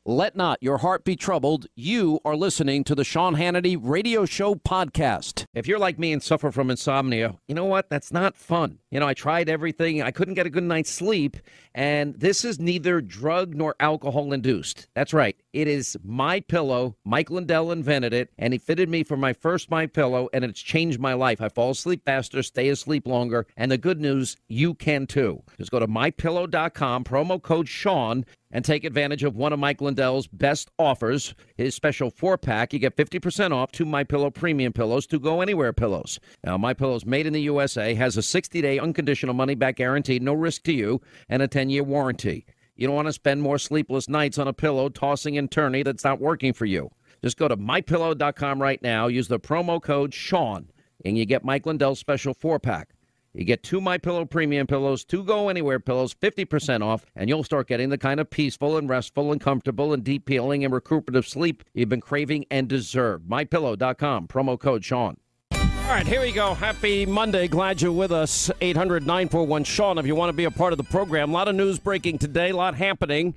Let not your heart be troubled. You are listening to the Sean Hannity Radio Show podcast. If you're like me and suffer from insomnia, you know what? That's not fun. I tried everything. I couldn't get a good night's sleep. And this is neither drug nor alcohol induced. That's right. It is MyPillow. Mike Lindell invented it, and he fitted me for my first MyPillow, and it's changed my life. I fall asleep faster, stay asleep longer, and the good news, you can too. Just go to MyPillow.com, promo code Sean, and take advantage of one of Mike Lindell's best offers, his special 4-pack. You get 50% off 2 MyPillow premium pillows, 2 Go Anywhere pillows. Now, MyPillow's made in the USA, has a 60-day unconditional money-back guarantee, no risk to you, and a 10-year warranty. You don't want to spend more sleepless nights on a pillow tossing and turning that's not working for you. Just go to MyPillow.com right now, use the promo code Sean, and you get Mike Lindell's special 4-pack. You get 2 MyPillow premium pillows, 2 Go Anywhere pillows, 50% off, and you'll start getting the kind of peaceful and restful and comfortable and deep healing and recuperative sleep you've been craving and deserve. MyPillow.com, promo code Sean. All right, here we go. Happy Monday. Glad you're with us. 800-941-SEAN if you want to be a part of the program. A lot of news breaking today, a lot happening.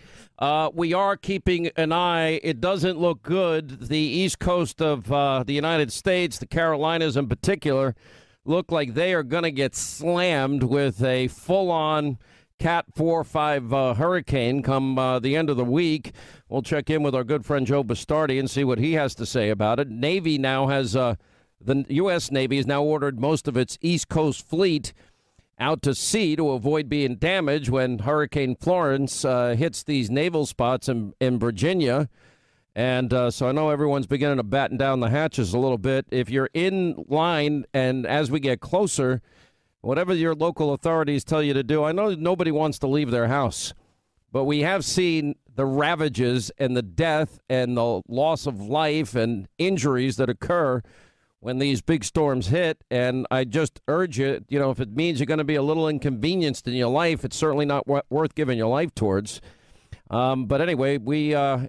We are keeping an eye. It doesn't look good. The east coast of the United States, the Carolinas in particular, look like they are going to get slammed with a full-on Cat 4 or 5 hurricane come the end of the week. We'll check in with our good friend Joe Bastardi and see what he has to say about it. Navy now has, the U.S. Navy has now ordered most of its East Coast fleet out to sea to avoid being damaged when Hurricane Florence hits these naval spots in Virginia. And so I know everyone's beginning to batten down the hatches a little bit. If you're in line and as we get closer, whatever your local authorities tell you to do, I know nobody wants to leave their house, but we have seen the ravages and the death and the loss of life and injuries that occur when these big storms hit. And I just urge you, if it means you're going to be a little inconvenienced in your life, it's certainly not worth giving your life towards. But anyway,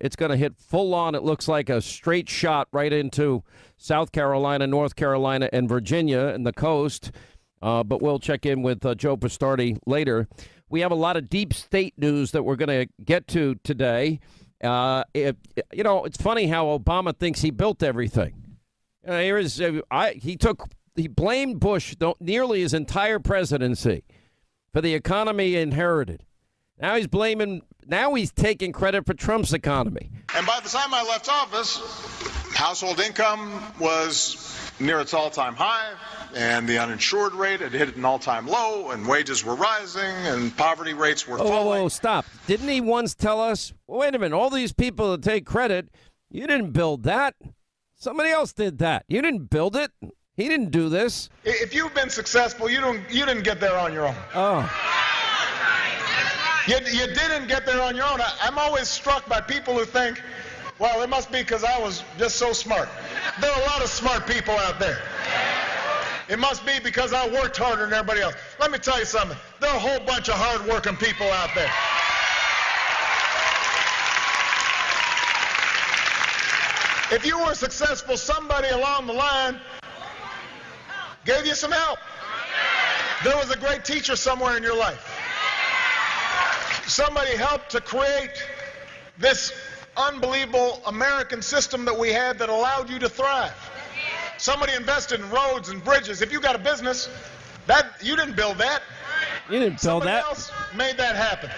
it's going to hit full on. It looks like a straight shot right into South Carolina, North Carolina, and Virginia and the coast. But we'll check in with Joe Bastardi later. We have a lot of deep state news that we're going to get to today. It's funny how Obama thinks he built everything. He blamed Bush nearly his entire presidency for the economy he inherited. Now he's taking credit for Trump's economy. And by the time I left office, household income was near its all-time high, and the uninsured rate had hit an all-time low, and wages were rising, and poverty rates were falling. Oh, stop. Didn't he once tell us, wait a minute, all these people that take credit, you didn't build that. Somebody else did that. You didn't build it. He didn't do this. If you've been successful, you didn't get there on your own. Oh. You didn't get there on your own. I'm always struck by people who think, well, it must be because I was just so smart. There are a lot of smart people out there. It must be because I worked harder than everybody else. Let me tell you something. There are a whole bunch of hard-working people out there. If you were successful, somebody along the line gave you some help. There was a great teacher somewhere in your life. Somebody helped to create this unbelievable American system that we had that allowed you to thrive. Somebody invested in roads and bridges. If you got a business, you didn't build that. You didn't build that. Somebody else made that happen.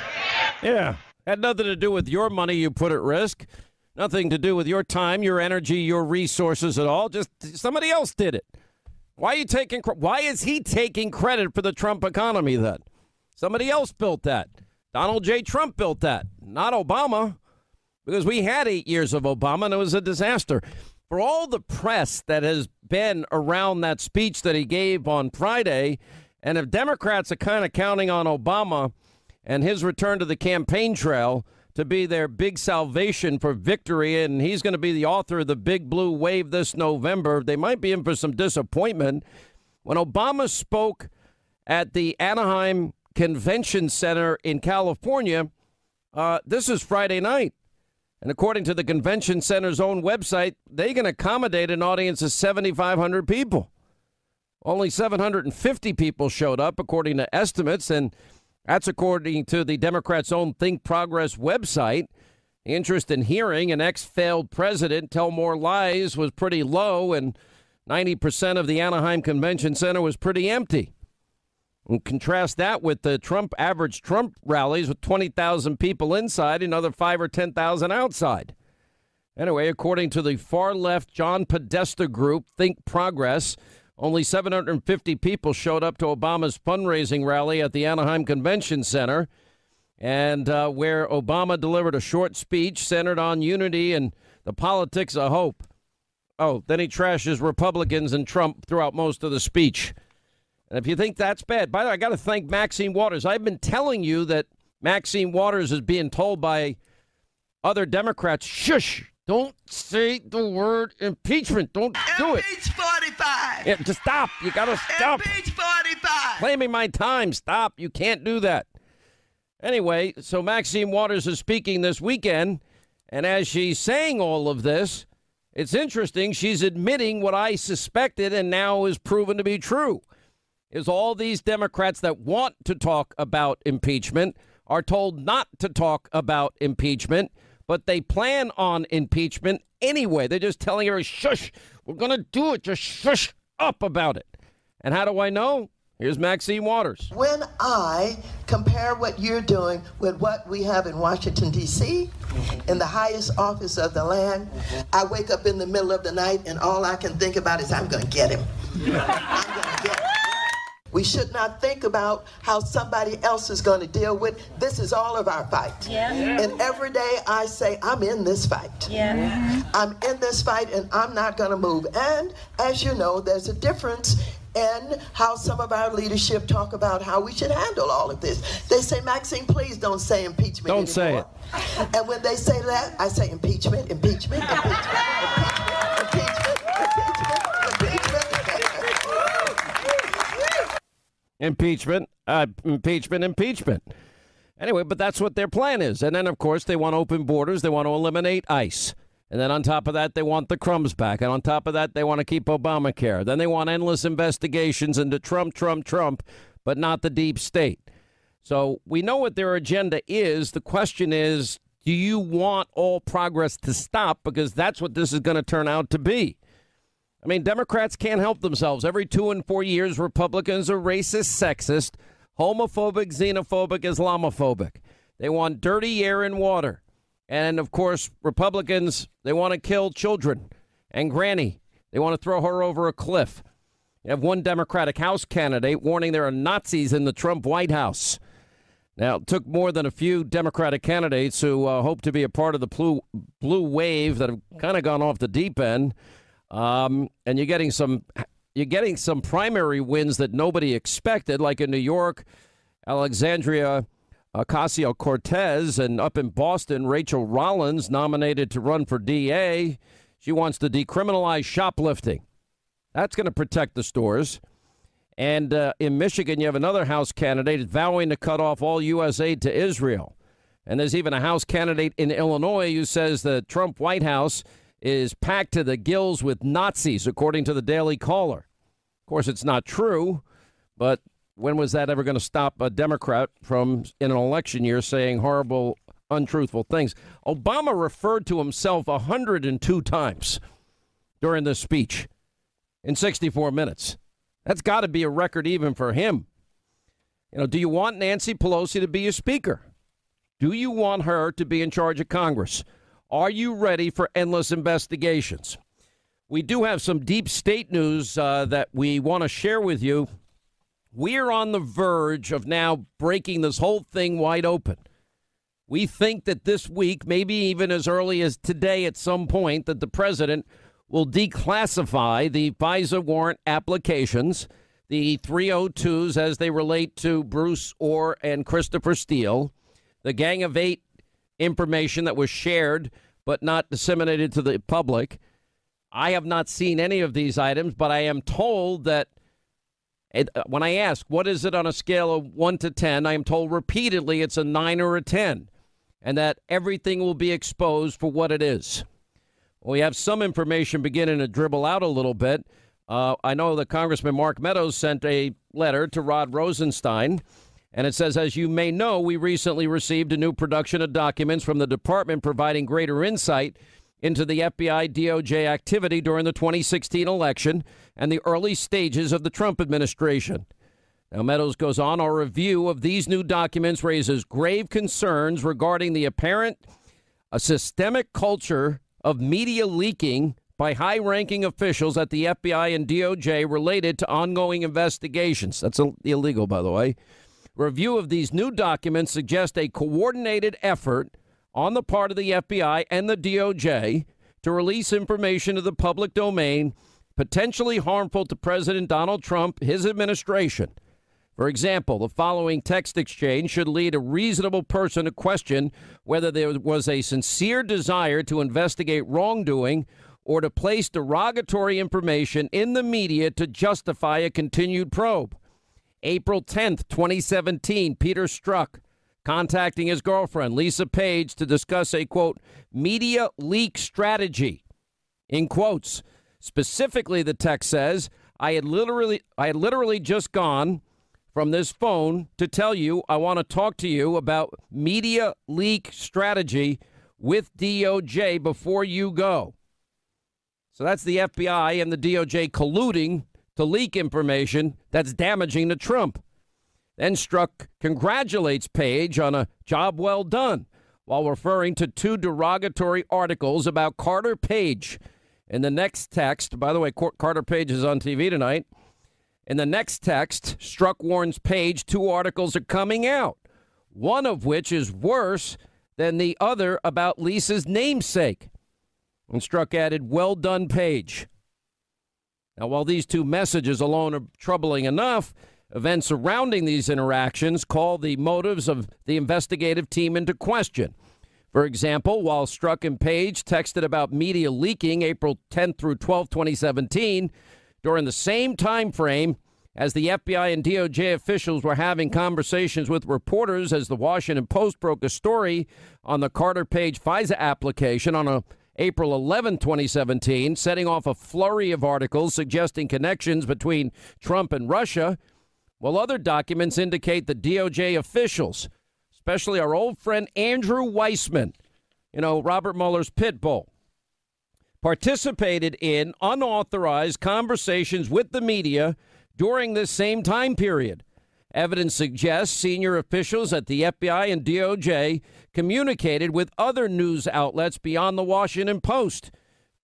Yeah. Had nothing to do with your money you put at risk. Nothing to do with your time, your energy, your resources at all. Just somebody else did it. Why is he taking credit for the Trump economy then? Somebody else built that. Donald J. Trump built that, not Obama, because we had 8 years of Obama and it was a disaster. For all the press that has been around that speech that he gave on Friday, and if Democrats are kind of counting on Obama and his return to the campaign trail to be their big salvation for victory, and he's going to be the author of the big blue wave this November, they might be in for some disappointment. When Obama spoke at the Anaheim Convention Center in California, this is Friday night. And according to the convention center's own website, they can accommodate an audience of 7,500 people. Only 750 people showed up, according to estimates, and that's according to the Democrats' own Think Progress website. The interest in hearing an ex-failed president tell more lies was pretty low, and 90% of the Anaheim Convention Center was pretty empty. And contrast that with the average Trump rallies with 20,000 people inside, another 5 or 10,000 outside. Anyway, according to the far-left John Podesta group, Think Progress, only 750 people showed up to Obama's fundraising rally at the Anaheim Convention Center, and where Obama delivered a short speech centered on unity and the politics of hope. Oh, then he trashes Republicans and Trump throughout most of the speech. And if you think that's bad, by the way, I got to thank Maxine Waters. I've been telling you that Maxine Waters is being told by other Democrats, shush, don't say the word impeachment. Don't do it. Impeach 45. Yeah, just stop. You got to stop. Impeach 45. Claiming my time. Stop. You can't do that. Anyway, so Maxine Waters is speaking this weekend, and as she's saying all of this, it's interesting. She's admitting what I suspected and now is proven to be true. Is all these Democrats that want to talk about impeachment are told not to talk about impeachment, but they plan on impeachment anyway. They're just telling her, shush, we're going to do it. Just shush up about it. And how do I know? Here's Maxine Waters. When I compare what you're doing with what we have in Washington, D.C., in the highest office of the land, I wake up in the middle of the night and all I can think about is I'm going to get him. I'm going to get him. We should not think about how somebody else is going to deal with. This is all of our fight. Yeah. And every day I say, I'm in this fight. Yeah. I'm in this fight and I'm not going to move. And as you know, there's a difference in how some of our leadership talk about how we should handle all of this. They say, Maxine, please don't say impeachment Don't anymore. say it. And when they say that, I say impeachment, impeachment, impeachment, impeachment, impeachment, impeachment, Impeachment. Impeachment. Anyway, but that's what their plan is. And then, of course, they want open borders. They want to eliminate ICE. And then on top of that, they want the crumbs back. And on top of that, they want to keep Obamacare. Then they want endless investigations into Trump, but not the deep state. So we know what their agenda is. The question is, do you want all progress to stop? Because that's what this is going to turn out to be. I mean, Democrats can't help themselves. Every 2 and 4 years, Republicans are racist, sexist, homophobic, xenophobic, Islamophobic. They want dirty air and water. And, of course, Republicans, they want to kill children and Granny. They want to throw her over a cliff. You have one Democratic House candidate warning there are Nazis in the Trump White House. Now, it took more than a few Democratic candidates who hope to be a part of the blue wave that have kind of gone off the deep end. And you're getting some primary wins that nobody expected, like in New York, Alexandria Ocasio-Cortez, and up in Boston, Rachel Rollins, nominated to run for DA. She wants to decriminalize shoplifting. That's going to protect the stores. And in Michigan, you have another House candidate vowing to cut off all U.S. aid to Israel. And there's even a House candidate in Illinois who says the Trump White House is packed to the gills with Nazis, according to the Daily Caller. Of course, it's not true, but when was that ever going to stop a Democrat from, in an election year, saying horrible, untruthful things? Obama referred to himself 102 times during this speech in 64 minutes. That's got to be a record even for him. You know, do you want Nancy Pelosi to be your speaker? Do you want her to be in charge of Congress? Are you ready for endless investigations? We do have some deep state news that we want to share with you. We're on the verge of now breaking this whole thing wide open. We think that this week, maybe even as early as today at some point, that the president will declassify the FISA warrant applications, the 302s as they relate to Bruce Orr and Christopher Steele, the Gang of Eight information that was shared but not disseminated to the public. I have not seen any of these items, but I am told that when I ask, what is it on a scale of 1 to 10, I am told repeatedly it's a 9 or a 10, and that everything will be exposed for what it is. We have some information beginning to dribble out a little bit. I know that Congressman Mark Meadows sent a letter to Rod Rosenstein, And it says, as you may know, we recently received a new production of documents from the department providing greater insight into the FBI DOJ activity during the 2016 election and the early stages of the Trump administration. Now, Meadows goes on, our review of these new documents raises grave concerns regarding the apparent systemic culture of media leaking by high-ranking officials at the FBI and DOJ related to ongoing investigations. That's illegal, by the way. Review of these new documents suggests a coordinated effort on the part of the FBI and the DOJ to release information to the public domain potentially harmful to President Donald Trump, his administration. For example, the following text exchange should lead a reasonable person to question whether there was a sincere desire to investigate wrongdoing or to place derogatory information in the media to justify a continued probe. April 10th, 2017, Peter Strzok contacting his girlfriend, Lisa Page, to discuss a, quote, media leak strategy, in quotes. Specifically, the text says, I had literally just gone from this phone to tell you I want to talk to you about media leak strategy with DOJ before you go. So that's the FBI and the DOJ colluding to leak information that's damaging to Trump. Then Strzok congratulates Page on a job well done while referring to two derogatory articles about Carter Page. In the next text, by the way, Carter Page is on TV tonight. In the next text, Strzok warns Page two articles are coming out, one of which is worse than the other about Lisa's namesake. And Strzok added, well done, Page. Now, while these two messages alone are troubling enough, events surrounding these interactions call the motives of the investigative team into question. For example, while Strzok and Page texted about media leaking April 10th through 12th, 2017, during the same time frame as the FBI and DOJ officials were having conversations with reporters as the Washington Post broke a story on the Carter Page FISA application on April 11, 2017, setting off a flurry of articles suggesting connections between Trump and Russia, while other documents indicate the DOJ officials, especially our old friend Andrew Weissman, Robert Mueller's pit bull, participated in unauthorized conversations with the media during this same time period. Evidence suggests senior officials at the FBI and DOJ communicated with other news outlets beyond the Washington Post.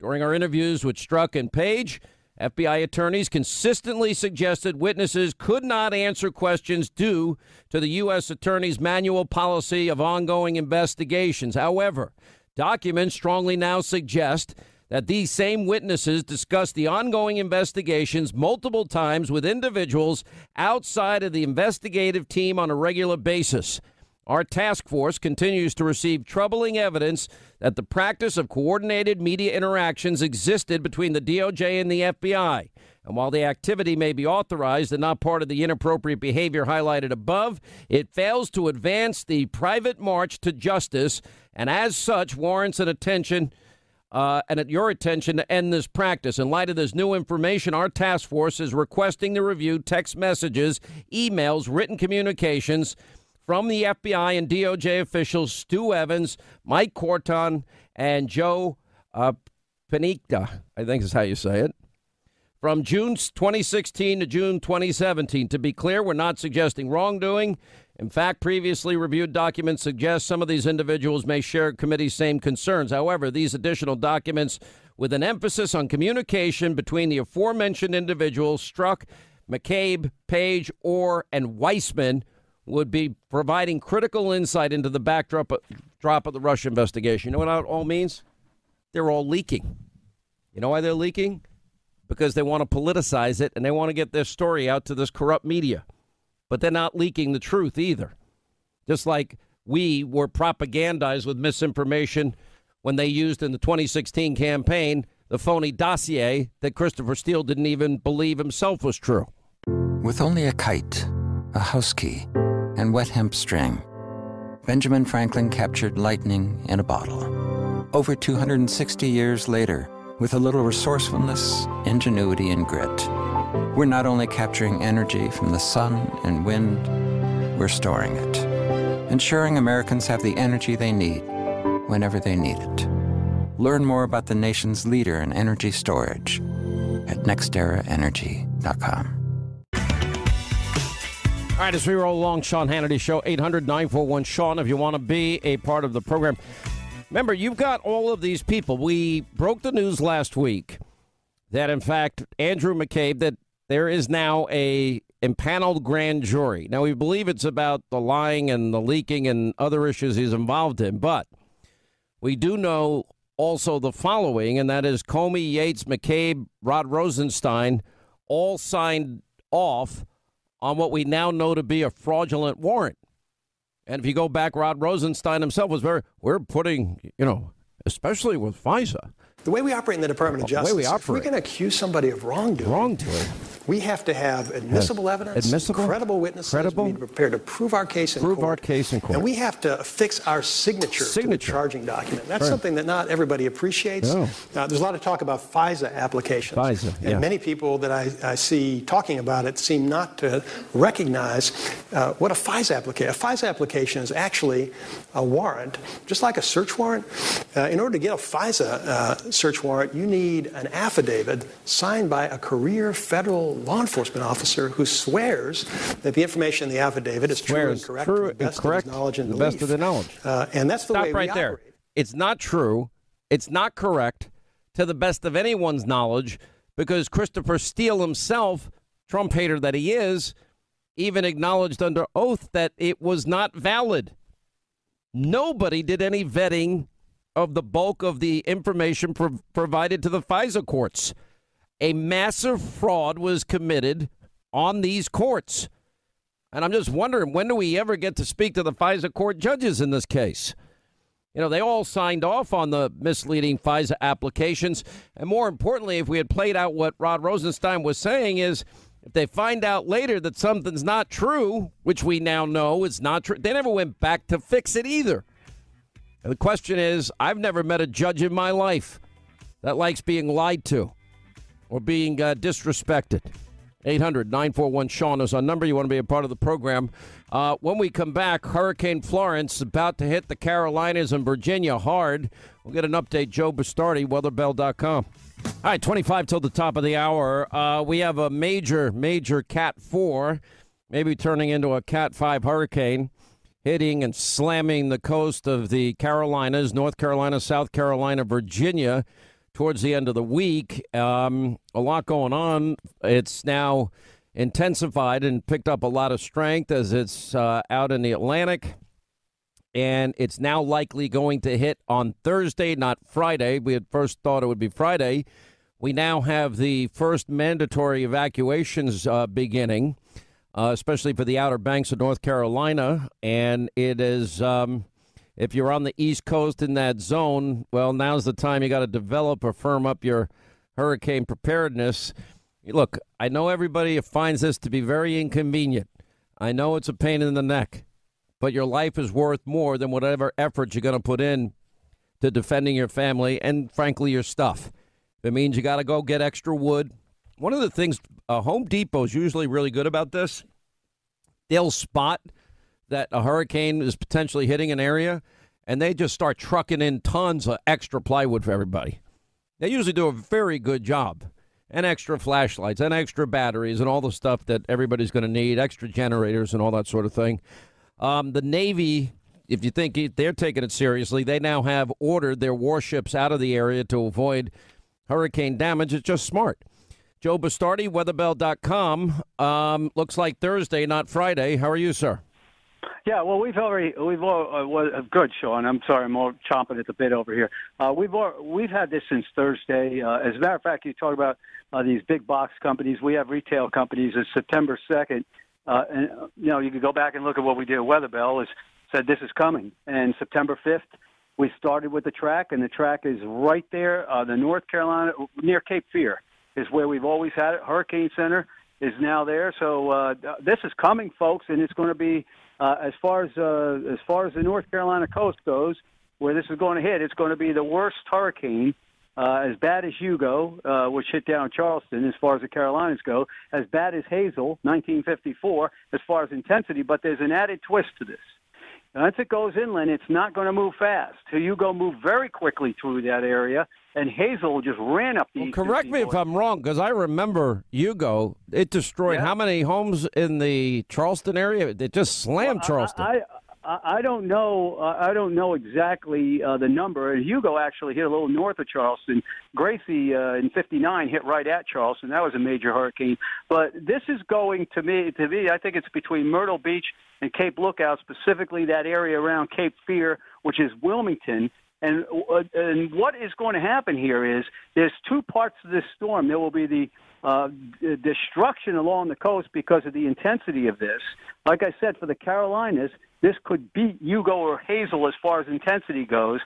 During our interviews with Strzok and Page, FBI attorneys consistently suggested witnesses could not answer questions due to the U.S. Attorney's manual policy of ongoing investigations. However, documents strongly now suggest that these same witnesses discussed the ongoing investigations multiple times with individuals outside of the investigative team on a regular basis. Our task force continues to receive troubling evidence that the practice of coordinated media interactions existed between the DOJ and the FBI. And while the activity may be authorized and not part of the inappropriate behavior highlighted above, it fails to advance the private march to justice and as such warrants an attention and at your attention to end this practice. In light of this new information, our task force is requesting to review text messages, emails, written communications from the FBI and DOJ officials Stu Evans, Mike Corton, and Joe Panicta, I think is how you say it, from June 2016 to June 2017. To be clear, we're not suggesting wrongdoing. In fact, previously reviewed documents suggest some of these individuals may share committee's same concerns. However, these additional documents, with an emphasis on communication between the aforementioned individuals, Strzok, McCabe, Page, Orr, and Weissman, would be providing critical insight into the backdrop of the Russia investigation. You know what that all means? They're all leaking. You know why they're leaking? Because they want to politicize it and they want to get their story out to this corrupt media. But they're not leaking the truth either. Just like we were propagandized with misinformation when they used in the 2016 campaign the phony dossier that Christopher Steele didn't even believe himself was true. With only a kite, a house key, and wet hemp string, Benjamin Franklin captured lightning in a bottle. Over 260 years later, with a little resourcefulness, ingenuity, and grit, we're not only capturing energy from the sun and wind, we're storing it, ensuring Americans have the energy they need whenever they need it. Learn more about the nation's leader in energy storage at nexteraenergy.com. All right, as we roll along, Sean Hannity Show, 800-941-SEAN, if you want to be a part of the program. Remember, you've got all of these people. We broke the news last week that, in fact, Andrew McCabe, that there is now a impaneled grand jury. Now, we believe it's about the lying and the leaking and other issues he's involved in, but we do know also the following, and that is Comey, Yates, McCabe, Rod Rosenstein all signed off on what we now know to be a fraudulent warrant. And if you go back, Rod Rosenstein himself was we're putting, especially with FISA. The way we operate in the Department of Justice, if we're going to accuse somebody of wrongdoing, we have to have admissible evidence, credible witnesses. We need to be prepared to prove our case in court. And we have to affix our signature to the charging document. That's something that not everybody appreciates. No. There's a lot of talk about FISA applications. And many people that I see talking about it seem not to recognize what a FISA application. A FISA application is actually a warrant, just like a search warrant. In order to get a FISA search warrant, you need an affidavit signed by a career federal law enforcement officer who swears that the information in the affidavit is true and correct to the best of his knowledge and belief. Best of the knowledge. And that's the way we operate. It's not true. It's not correct to the best of anyone's knowledge, because Christopher Steele himself, Trump hater that he is, even acknowledged under oath that it was not valid. Nobody did any vetting of the bulk of the information provided to the FISA courts. A massive fraud was committed on these courts. And I'm just wondering, when do we ever get to speak to the FISA court judges in this case? They all signed off on the misleading FISA applications. And more importantly, if we had played out what Rod Rosenstein was saying, is if they find out later that something's not true, which we now know is not true, they never went back to fix it either. And the question is, I've never met a judge in my life that likes being lied to or being disrespected. 800-941-SEAN is our number. You want to be a part of the program. When we come back, Hurricane Florence is about to hit the Carolinas and Virginia hard. We'll get an update. Joe Bastardi, weatherbell.com. All right, 25 till the top of the hour. We have a major Cat 4, maybe turning into a Cat 5 hurricane, hitting and slamming the coast of the Carolinas, North Carolina, South Carolina, Virginia, towards the end of the week. A lot going on. It's now intensified and picked up a lot of strength as it's out in the Atlantic. And it's now likely going to hit on Thursday, not Friday. We had first thought it would be Friday. We now have the first mandatory evacuations beginning, especially for the Outer Banks of North Carolina. And it is, if you're on the East Coast in that zone, well, now's the time you got to develop or firm up your hurricane preparedness. Look, I know everybody finds this to be very inconvenient. I know it's a pain in the neck, but your life is worth more than whatever effort you're going to put in to defending your family and, frankly, your stuff. It means you got to go get extra wood. One of the things, Home Depot is usually really good about this. They'll spot that a hurricane is potentially hitting an area, and they just start trucking in tons of extra plywood for everybody. They usually do a very good job. And extra flashlights and extra batteries and all the stuff that everybody's going to need, extra generators and all that sort of thing. The Navy, if you think they're taking it seriously, they now have ordered their warships out of the area to avoid hurricane damage. It's just smart. Joe Bastardi, weatherbell.com. Looks like Thursday, not Friday. How are you, sir? Yeah, well, we've good, Sean. I'm sorry, I'm all chomping at the bit over here. We've had this since Thursday. As a matter of fact, you talk about these big box companies. We have retail companies. It's September 2nd. And you could go back and look at what we did at Weatherbell. Said this is coming. And September 5th, we started with the track, and the track is right there. The North Carolina, near Cape Fear, is where we've always had it. Hurricane Center is now there. So this is coming, folks, and it's going to be as far as the North Carolina coast goes, where this is going to hit. It's going to be the worst hurricane as bad as Hugo, which hit down Charleston as far as the Carolinas go, as bad as Hazel, 1954, as far as intensity, but there's an added twist to this. Once it goes inland, it's not going to move fast. Hugo moved very quickly through that area, and Hazel just ran up the Well, correct me if I'm wrong, because I remember Hugo. It destroyed how many homes in the Charleston area? It just slammed Charleston. I don't know. I don't know exactly the number. And Hugo actually hit a little north of Charleston. Gracie in '59 hit right at Charleston. That was a major hurricane. But this is going to me. I think it's between Myrtle Beach and Cape Lookout, specifically that area around Cape Fear, which is Wilmington. And what is going to happen here is there's two parts of this storm. There will be the destruction along the coast because of the intensity of this. Like I said, for the Carolinas, this could beat Hugo or Hazel as far as intensity goes.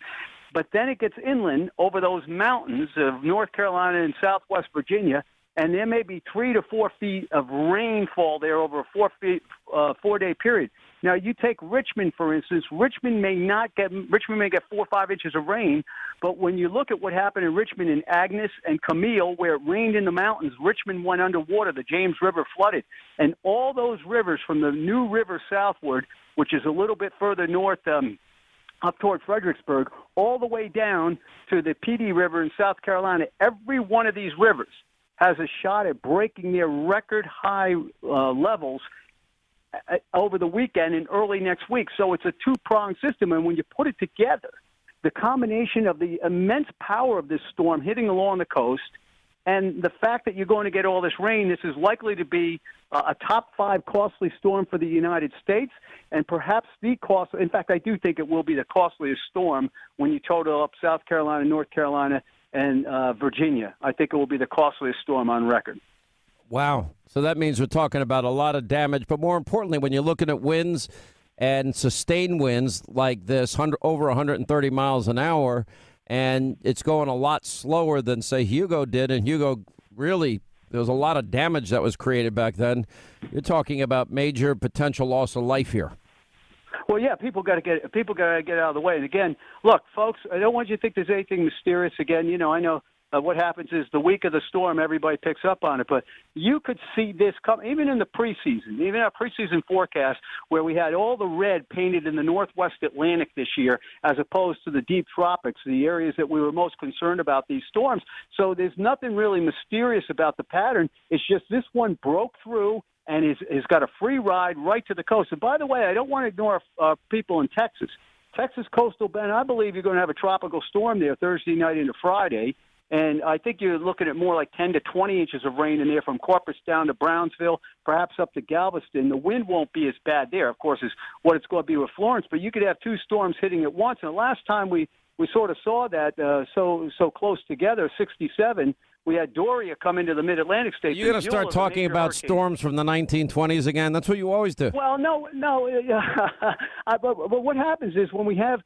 But then it gets inland over those mountains of North Carolina and southwest Virginia, and there may be 3 to 4 feet of rainfall there over a 4-day period. Now, you take Richmond, for instance. Richmond may get 4 or 5 inches of rain, but when you look at what happened in Richmond in Agnes and Camille, where it rained in the mountains, Richmond went underwater. The James River flooded. And all those rivers from the New River southward, which is a little bit further north up toward Fredericksburg, all the way down to the Petey River in South Carolina, every one of these rivers has a shot at breaking their record high levels over the weekend and early next week. So it's a two-pronged system, and when you put it together, the combination of the immense power of this storm hitting along the coast and the fact that you're going to get all this rain, this is likely to be a top 5 costly storm for the United States, and perhaps the cost. In fact, I do think it will be the costliest storm when you total up South Carolina, North Carolina, and Virginia. I think it will be the costliest storm on record. Wow. So that means we're talking about a lot of damage. But more importantly, when you're looking at winds and sustained winds like this, over 130 miles an hour, and it's going a lot slower than, say, Hugo did. And Hugo really, there was a lot of damage that was created back then. You're talking about major potential loss of life here. Well, yeah, people got to get out of the way. And again, look, folks, I don't want you to think there's anything mysterious. Again, I know what happens is the week of the storm, everybody picks up on it. But you could see this come even in the preseason, even our preseason forecast, where we had all the red painted in the Northwest Atlantic this year, as opposed to the deep tropics, the areas that we were most concerned about these storms. So there's nothing really mysterious about the pattern. It's just this one broke through and has got a free ride right to the coast. And by the way, I don't want to ignore people in Texas. Texas coastal bend, I believe you're going to have a tropical storm there Thursday night into Friday. And I think you're looking at more like 10 to 20 inches of rain in there from Corpus down to Brownsville, perhaps up to Galveston. The wind won't be as bad there, of course, as what it's going to be with Florence. But you could have 2 storms hitting at once. And the last time we sort of saw that so close together, 67, we had Doria come into the Mid-Atlantic states. You're going to start talking about storms from the 1920s again? That's what you always do. Well, no. But what happens is when we have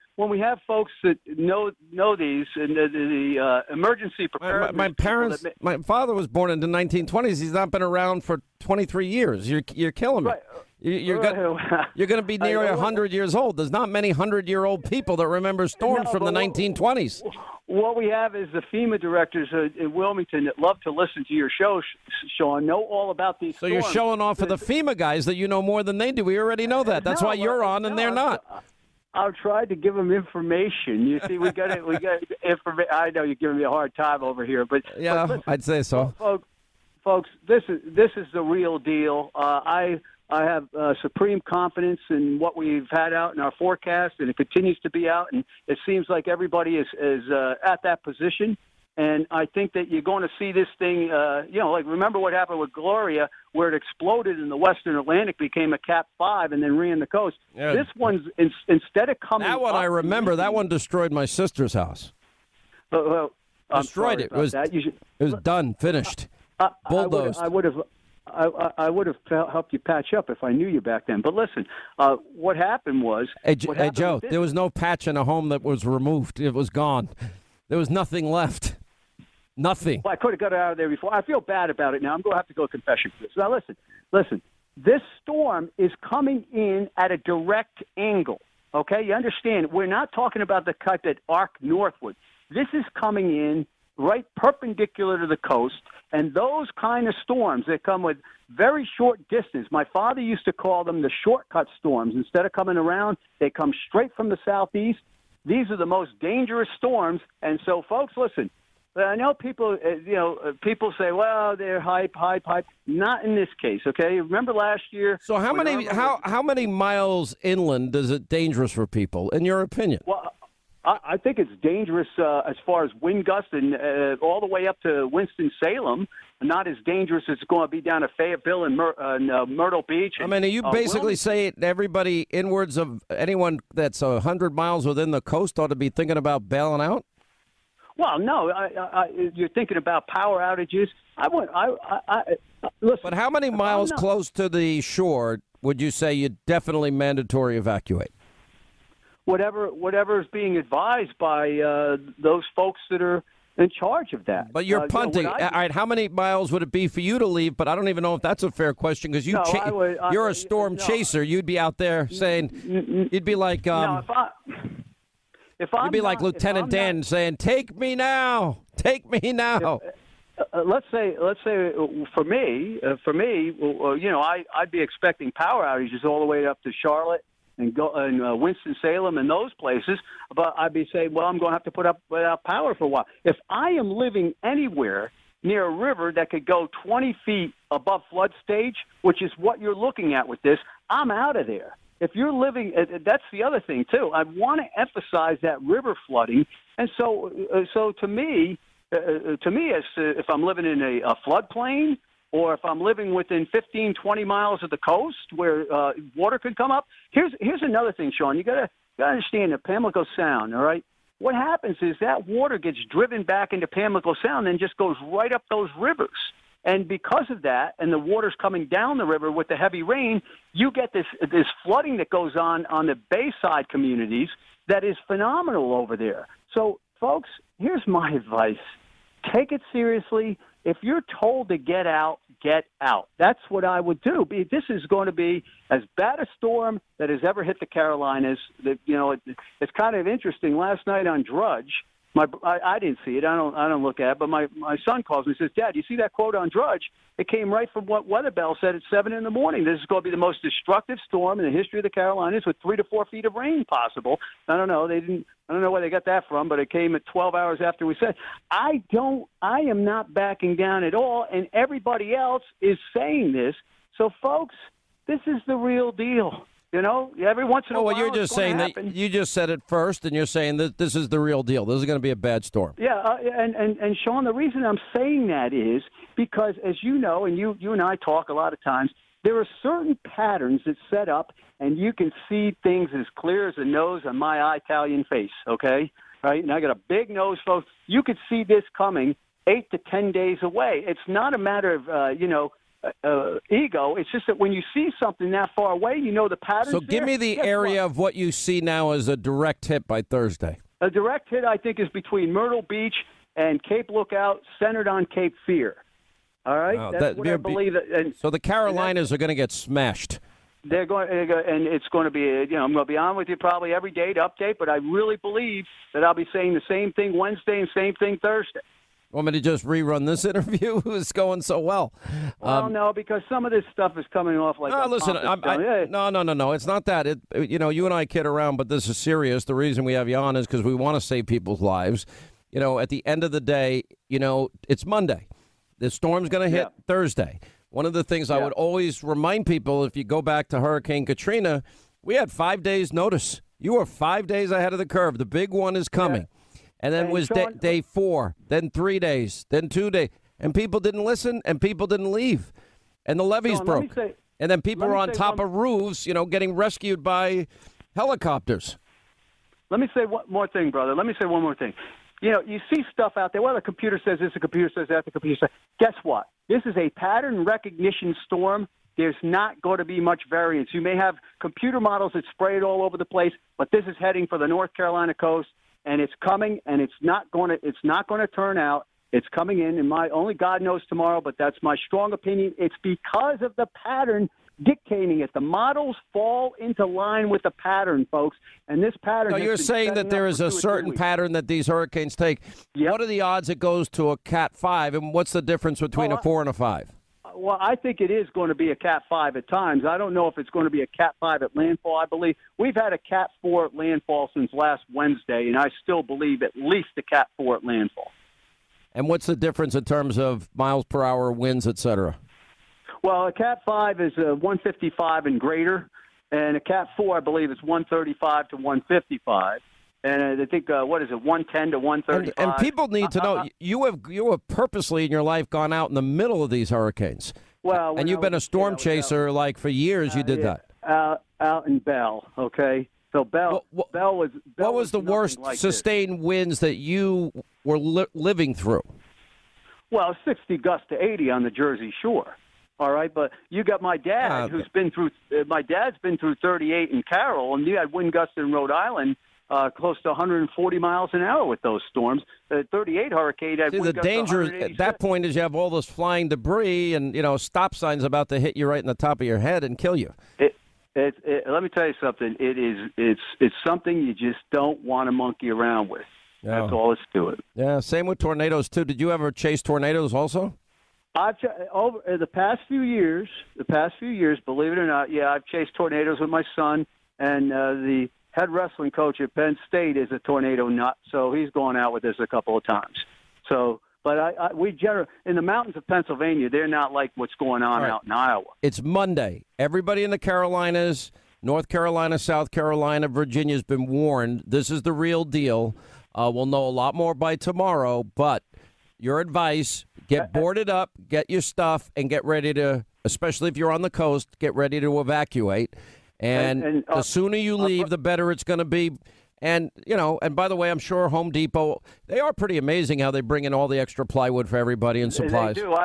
folks that know these and the emergency preparedness. My father was born in the 1920s. He's not been around for 23 years. You're killing me. Right. You're going to be nearly 100 years old. There's not many 100-year-old people that remember storms from the 1920s. What we have is the FEMA directors in Wilmington that love to listen to your show, Sean, know all about these storms. So you're showing off for the FEMA guys that you know more than they do. We already know that. That's why you're on and they're not. I've tried to give them information. You see, we got information. I know you're giving me a hard time over here, but listen, I'd say so. Folks, this is the real deal. I have supreme confidence in what we've had out in our forecast, and it continues to be out. And it seems like everybody is at that position. And I think that you're going to see this thing, like remember what happened with Gloria, where it exploded in the Western Atlantic, became a Cat 5, and then ran the coast. Yeah. This one's, instead of coming That one I remember. That one destroyed my sister's house. Destroyed it. It was done, finished. Bulldozed. I would have helped you patch up if I knew you back then. But listen, what happened was... Hey, Joe, there was no patch in a home that was removed. It was gone. There was nothing left. Nothing. Well, I could have got it out of there before. I feel bad about it now. I'm going to have to go confession for this. Now, listen. This storm is coming in at a direct angle, okay? You understand? We're not talking about the cut that arc northward. This is coming in right perpendicular to the coast. And those kind of storms that come with very short distance, my father used to call them the shortcut storms. Instead of coming around, they come straight from the southeast. These are the most dangerous storms. And so, folks, listen, I know people, people say, well, they're hype. Not in this case, okay? Remember last year? So how many miles inland is it dangerous for people, in your opinion? Well, I think it's dangerous as far as wind gusts and all the way up to Winston-Salem. Not as dangerous as it's going to be down to Fayetteville and Myrtle Beach. And, are you basically saying everybody inwards of anyone that's 100 miles within the coast ought to be thinking about bailing out? Well, no, you're thinking about power outages. Listen. But how many miles close to the shore would you say you definitely mandatory evacuate? Whatever is being advised by those folks that are in charge of that. But you're punting. All right, how many miles would it be for you to leave? But I don't even know if that's a fair question because you're a storm chaser. You'd be out there saying, you'd be like, you'd be like Lieutenant Dan saying, "Take me now, take me now." Let's say for me, I'd be expecting power outages all the way up to Charlotte and Winston-Salem and those places, but I'd be saying, well, I'm going to have to put up without power for a while. If I am living anywhere near a river that could go 20 feet above flood stage, which is what you're looking at with this, I'm out of there. If you're living, that's the other thing, too. I want to emphasize that river flooding. And so to me, if I'm living in a floodplain or if I'm living within 15, 20 miles of the coast where water could come up, here's another thing, Sean. You got to understand the Pamlico Sound, all right? What happens is that water gets driven back into Pamlico Sound and just goes right up those rivers. And because of that, and the water's coming down the river with the heavy rain, you get this flooding that goes on the Bayside communities that is phenomenal over there. So, folks, here's my advice. Take it seriously. If you're told to get out, get out. That's what I would do. This is going to be as bad a storm that has ever hit the Carolinas. It's kind of interesting. Last night on Drudge, I didn't see it. I don't look at it. But my son calls me and says, "Dad, you see that quote on Drudge? It came right from what Weather Bell said at 7 in the morning. This is going to be the most destructive storm in the history of the Carolinas with 3 to 4 feet of rain possible." I don't know. I don't know where they got that from, but it came at 12 hours after we said. I am not backing down at all, and everybody else is saying this. So, folks, this is the real deal. Every once in a while, you're just saying that you just said it first, and you're saying that this is the real deal. This is going to be a bad storm. Yeah, and Sean, the reason I'm saying that is because, as you know, and you and I talk a lot of times, there are certain patterns that set up, and you can see things as clear as a nose on my Italian face, okay? Right? And I got a big nose, folks. You could see this coming 8 to 10 days away. It's not a matter of, ego. It's just that when you see something that far away, you know the pattern. So give me the area of what you see now as a direct hit by Thursday. A direct hit, I think, is between Myrtle Beach and Cape Lookout, centered on Cape Fear. All right? That's what I believe. So the Carolinas are going to get smashed. They're going, and it's going to be, I'm going to be on with you probably every day to update, but I really believe that I'll be saying the same thing Wednesday and same thing Thursday. Want me to just rerun this interview? It's going so well. Well, no, because some of this stuff is coming off like. No, listen. No. It's not that. You and I kid around, but this is serious. The reason we have you on is because we want to save people's lives. At the end of the day, it's Monday. The storm's going to hit Thursday. One of the things I would always remind people, if you go back to Hurricane Katrina, we had 5 days notice. You were 5 days ahead of the curve. The big one is coming. Yeah. And then was day 4, then 3 days, then 2 days. And people didn't listen, and people didn't leave. And the levees broke. And then people were on top of roofs, getting rescued by helicopters. Let me say one more thing, brother. Let me say one more thing. You see stuff out there. Well, the computer says this, the computer says that, the computer says. Guess what? This is a pattern recognition storm. There's not going to be much variance. You may have computer models that spray it all over the place, but this is heading for the North Carolina coast. And it's coming, and it's not going to turn out. It's coming in, and only God knows tomorrow, but that's my strong opinion. It's because of the pattern dictating it. The models fall into line with the pattern, folks, and this pattern. No, you're saying that there is a certain pattern that these hurricanes take. Yep. What are the odds it goes to a Cat 5, and what's the difference between a 4 and a 5? Well, I think it is going to be a Cat 5 at times. I don't know if it's going to be a Cat 5 at landfall. I believe we've had a Cat 4 at landfall since last Wednesday, and I still believe at least a Cat 4 at landfall. And what's the difference in terms of miles per hour, winds, et cetera? Well, a Cat 5 is 155 and greater, and a Cat 4, I believe, is 135 to 155. And I think, 110 to 135. And people need to know, you have purposely in your life gone out in the middle of these hurricanes. Well, and you've been a storm chaser, like, for years you did that. Out in Bell, okay? So Bell was what was the worst like sustained winds that you were living through? Well, 60 gusts to 80 on the Jersey Shore. All right, but you got my dad, who's been through. My dad's been through 38 in Carroll, and you had wind gusts in Rhode Island close to 140 miles an hour with those storms. The 38 hurricane had wind gusts. The danger at that point is you have all this flying debris, and stop signs about to hit you right in the top of your head and kill you. Let me tell you something. It's something you just don't want to monkey around with. No. That's all it's to it. Yeah, same with tornadoes too. Did you ever chase tornadoes also? Over the past few years, believe it or not, I've chased tornadoes with my son, and the head wrestling coach at Penn State is a tornado nut, so he's gone out with this a couple of times. So, but we generally in the mountains of Pennsylvania, they're not like what's going on out in Iowa. It's Monday. Everybody in the Carolinas, North Carolina, South Carolina, Virginia has been warned. This is the real deal. We'll know a lot more by tomorrow, but your advice, get boarded up, get your stuff, and get ready to, especially if you're on the coast, get ready to evacuate. And the sooner you leave, the better it's going to be. And, and by the way, I'm sure Home Depot, they are pretty amazing how they bring in all the extra plywood for everybody and supplies. They do.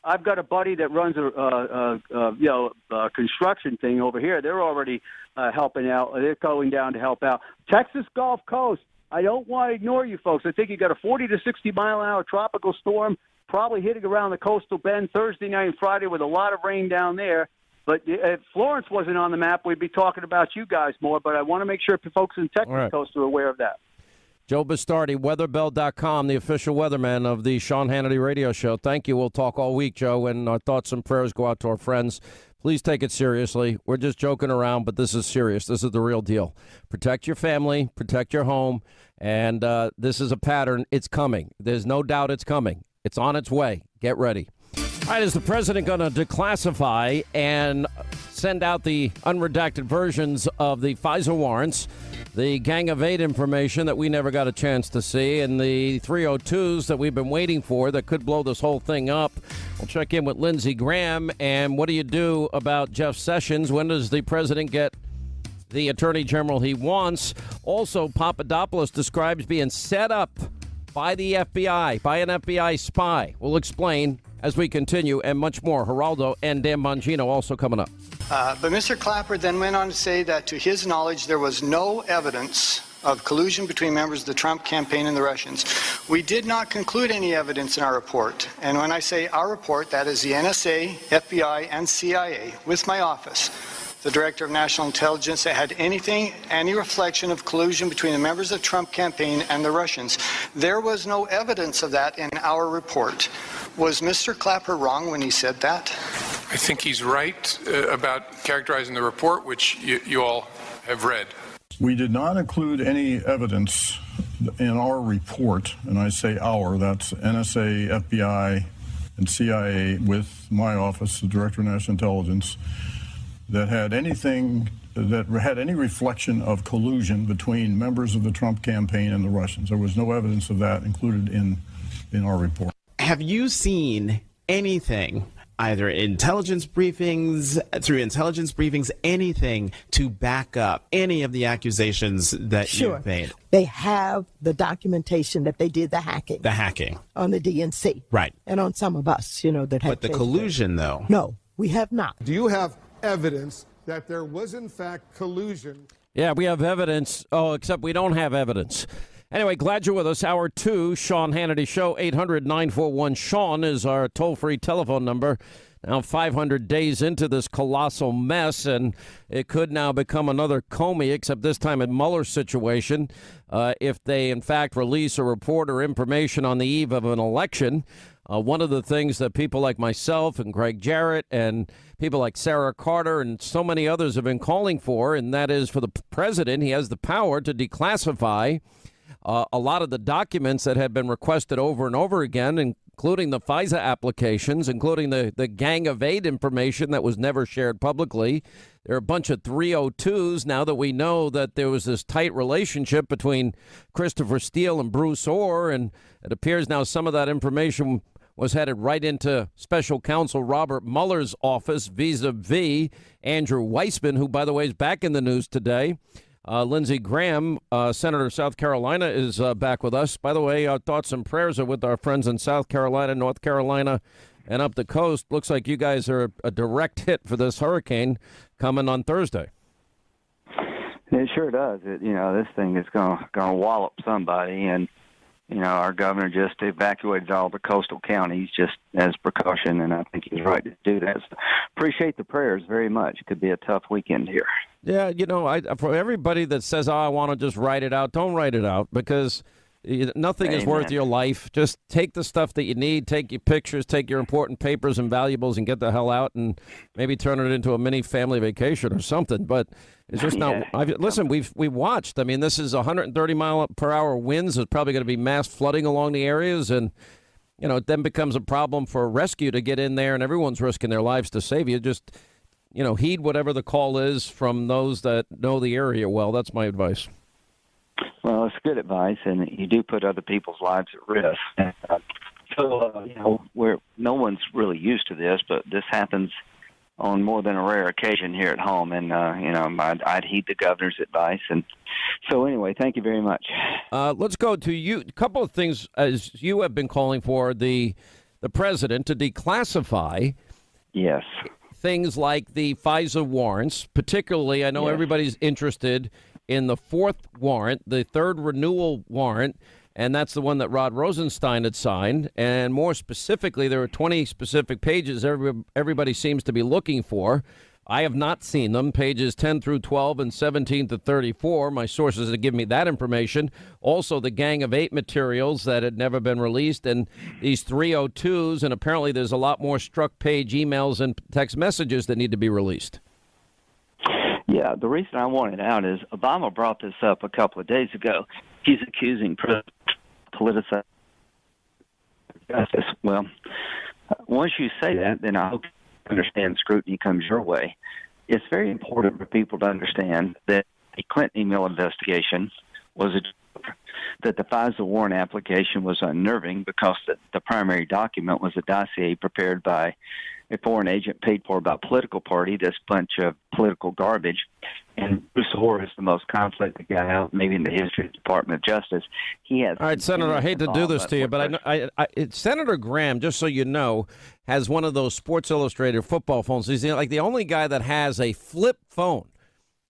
I've got a buddy that runs a construction thing over here. They're already helping out. They're going down to help out. Texas Gulf Coast. I don't want to ignore you folks. I think you got a 40 to 60 mile an hour tropical storm probably hitting around the coastal bend Thursday night and Friday with a lot of rain down there. But if Florence wasn't on the map, we'd be talking about you guys more. But I want to make sure folks in Texas coast are aware of that. Joe Bastardi, weatherbell.com, the official weatherman of the Sean Hannity radio show. Thank you. We'll talk all week, Joe, and our thoughts and prayers go out to our friends. Please take it seriously. We're just joking around, but this is serious. This is the real deal. Protect your family, protect your home, and this is a pattern. It's coming. There's no doubt it's coming. It's on its way. Get ready. All right, is the president going to declassify and send out the unredacted versions of the FISA warrants, the Gang of Eight information that we never got a chance to see, and the 302s that we've been waiting for that could blow this whole thing up? We'll check in with Lindsey Graham. And what do you do about Jeff Sessions? When does the president get the attorney general he wants? Also, Papadopoulos describes being set up by the FBI, by an FBI spy. We'll explain as we continue, and much more. Geraldo and Dan Bongino also coming up. But Mr. Clapper then went on to say that, to his knowledge, there was no evidence of collusion between members of the Trump campaign and the Russians. We did not conclude any evidence in our report. And when I say our report, that is the NSA, FBI, and CIA, with my office, the Director of National Intelligence, that had any reflection of collusion between the members of the Trump campaign and the Russians. There was no evidence of that in our report. Was Mr. Clapper wrong when he said that? I think he's right about characterizing the report, which you all have read. We did not include any evidence in our report, and I say our, that's NSA, FBI, and CIA, with my office, the Director of National Intelligence, that had any reflection of collusion between members of the Trump campaign and the Russians. There was no evidence of that included in our report. Have you seen anything, either intelligence briefings, anything to back up any of the accusations that you've made? They have the documentation that they did the hacking. The hacking. On the DNC. Right. And on some of us, that have. But the collusion, though? No, we have not. Do you have evidence that there was, in fact, collusion? Yeah, we have evidence. Oh, except we don't have evidence. Anyway, glad you're with us. Hour 2, Sean Hannity Show, 800-941-SEAN is our toll-free telephone number. Now 500 days into this colossal mess, and it could now become another Comey, except this time a Mueller situation, if they, in fact, release a report or information on the eve of an election. One of the things that people like myself and Greg Jarrett and people like Sarah Carter and so many others have been calling for, and that is for the president, he has the power to declassify a lot of the documents that have been requested over and over again, including the FISA applications, including the Gang of Eight information that was never shared publicly. There are a bunch of 302s now that we know that there was this tight relationship between Christopher Steele and Bruce Orr, and it appears now some of that information was headed right into special counsel Robert Mueller's office vis-a-vis Andrew Weissman, who, by the way, is back in the news today. Lindsey Graham, Senator of South Carolina, is back with us. By the way, our thoughts and prayers are with our friends in South Carolina, North Carolina, and up the coast. Looks like you guys are a direct hit for this hurricane coming on Thursday. It sure does. This thing is going to wallop somebody, and our governor just evacuated all the coastal counties just as precaution, and I think he's right to do that. So appreciate the prayers very much. It could be a tough weekend here. Yeah, for everybody that says, I want to just write it out, don't write it out, because nothing is worth your life. Just take the stuff that you need, take your pictures, take your important papers and valuables, and get the hell out, and maybe turn it into a mini family vacation or something. But it's just not. Listen, we've watched. I mean, this is 130 mile per hour winds. There's probably going to be mass flooding along the areas, and it then becomes a problem for rescue to get in there, and everyone's risking their lives to save you. Just heed whatever the call is from those that know the area well. That's my advice. Well, it's good advice, and you do put other people's lives at risk. Where no one's really used to this, but this happens on more than a rare occasion here at home, and I'd heed the governor's advice. And so, anyway, thank you very much. Let's go to you. A couple of things, as you have been calling for the president to declassify. Yes. Things like the FISA warrants, particularly, I know everybody's interested in the fourth warrant, the third renewal warrant, and that's the one that Rod Rosenstein had signed. And more specifically, there are 20 specific pages everybody seems to be looking for. I have not seen them, pages 10 through 12 and 17 to 34. My sources have given me that information. Also, the Gang of Eight materials that had never been released, and these 302s, and apparently there's a lot more struck page emails and text messages that need to be released. Yeah, the reason I want it out is Obama brought this up a couple of days ago. He's accusing politicizing justice. Well, once you say that, then I hope understand scrutiny comes your way. It's very important for people to understand that the Clinton email investigation was that the FISA warrant application was unnerving because the primary document was a dossier prepared by a foreign agent paid for by a political party, this bunch of political garbage. And Bruce Orr is the most conflicted guy out, maybe in the history of the Department of Justice. He has. All right, Senator, I hate to do this to you, but Senator Graham, just so you know, has one of those Sports Illustrated football phones. He's like the only guy that has a flip phone.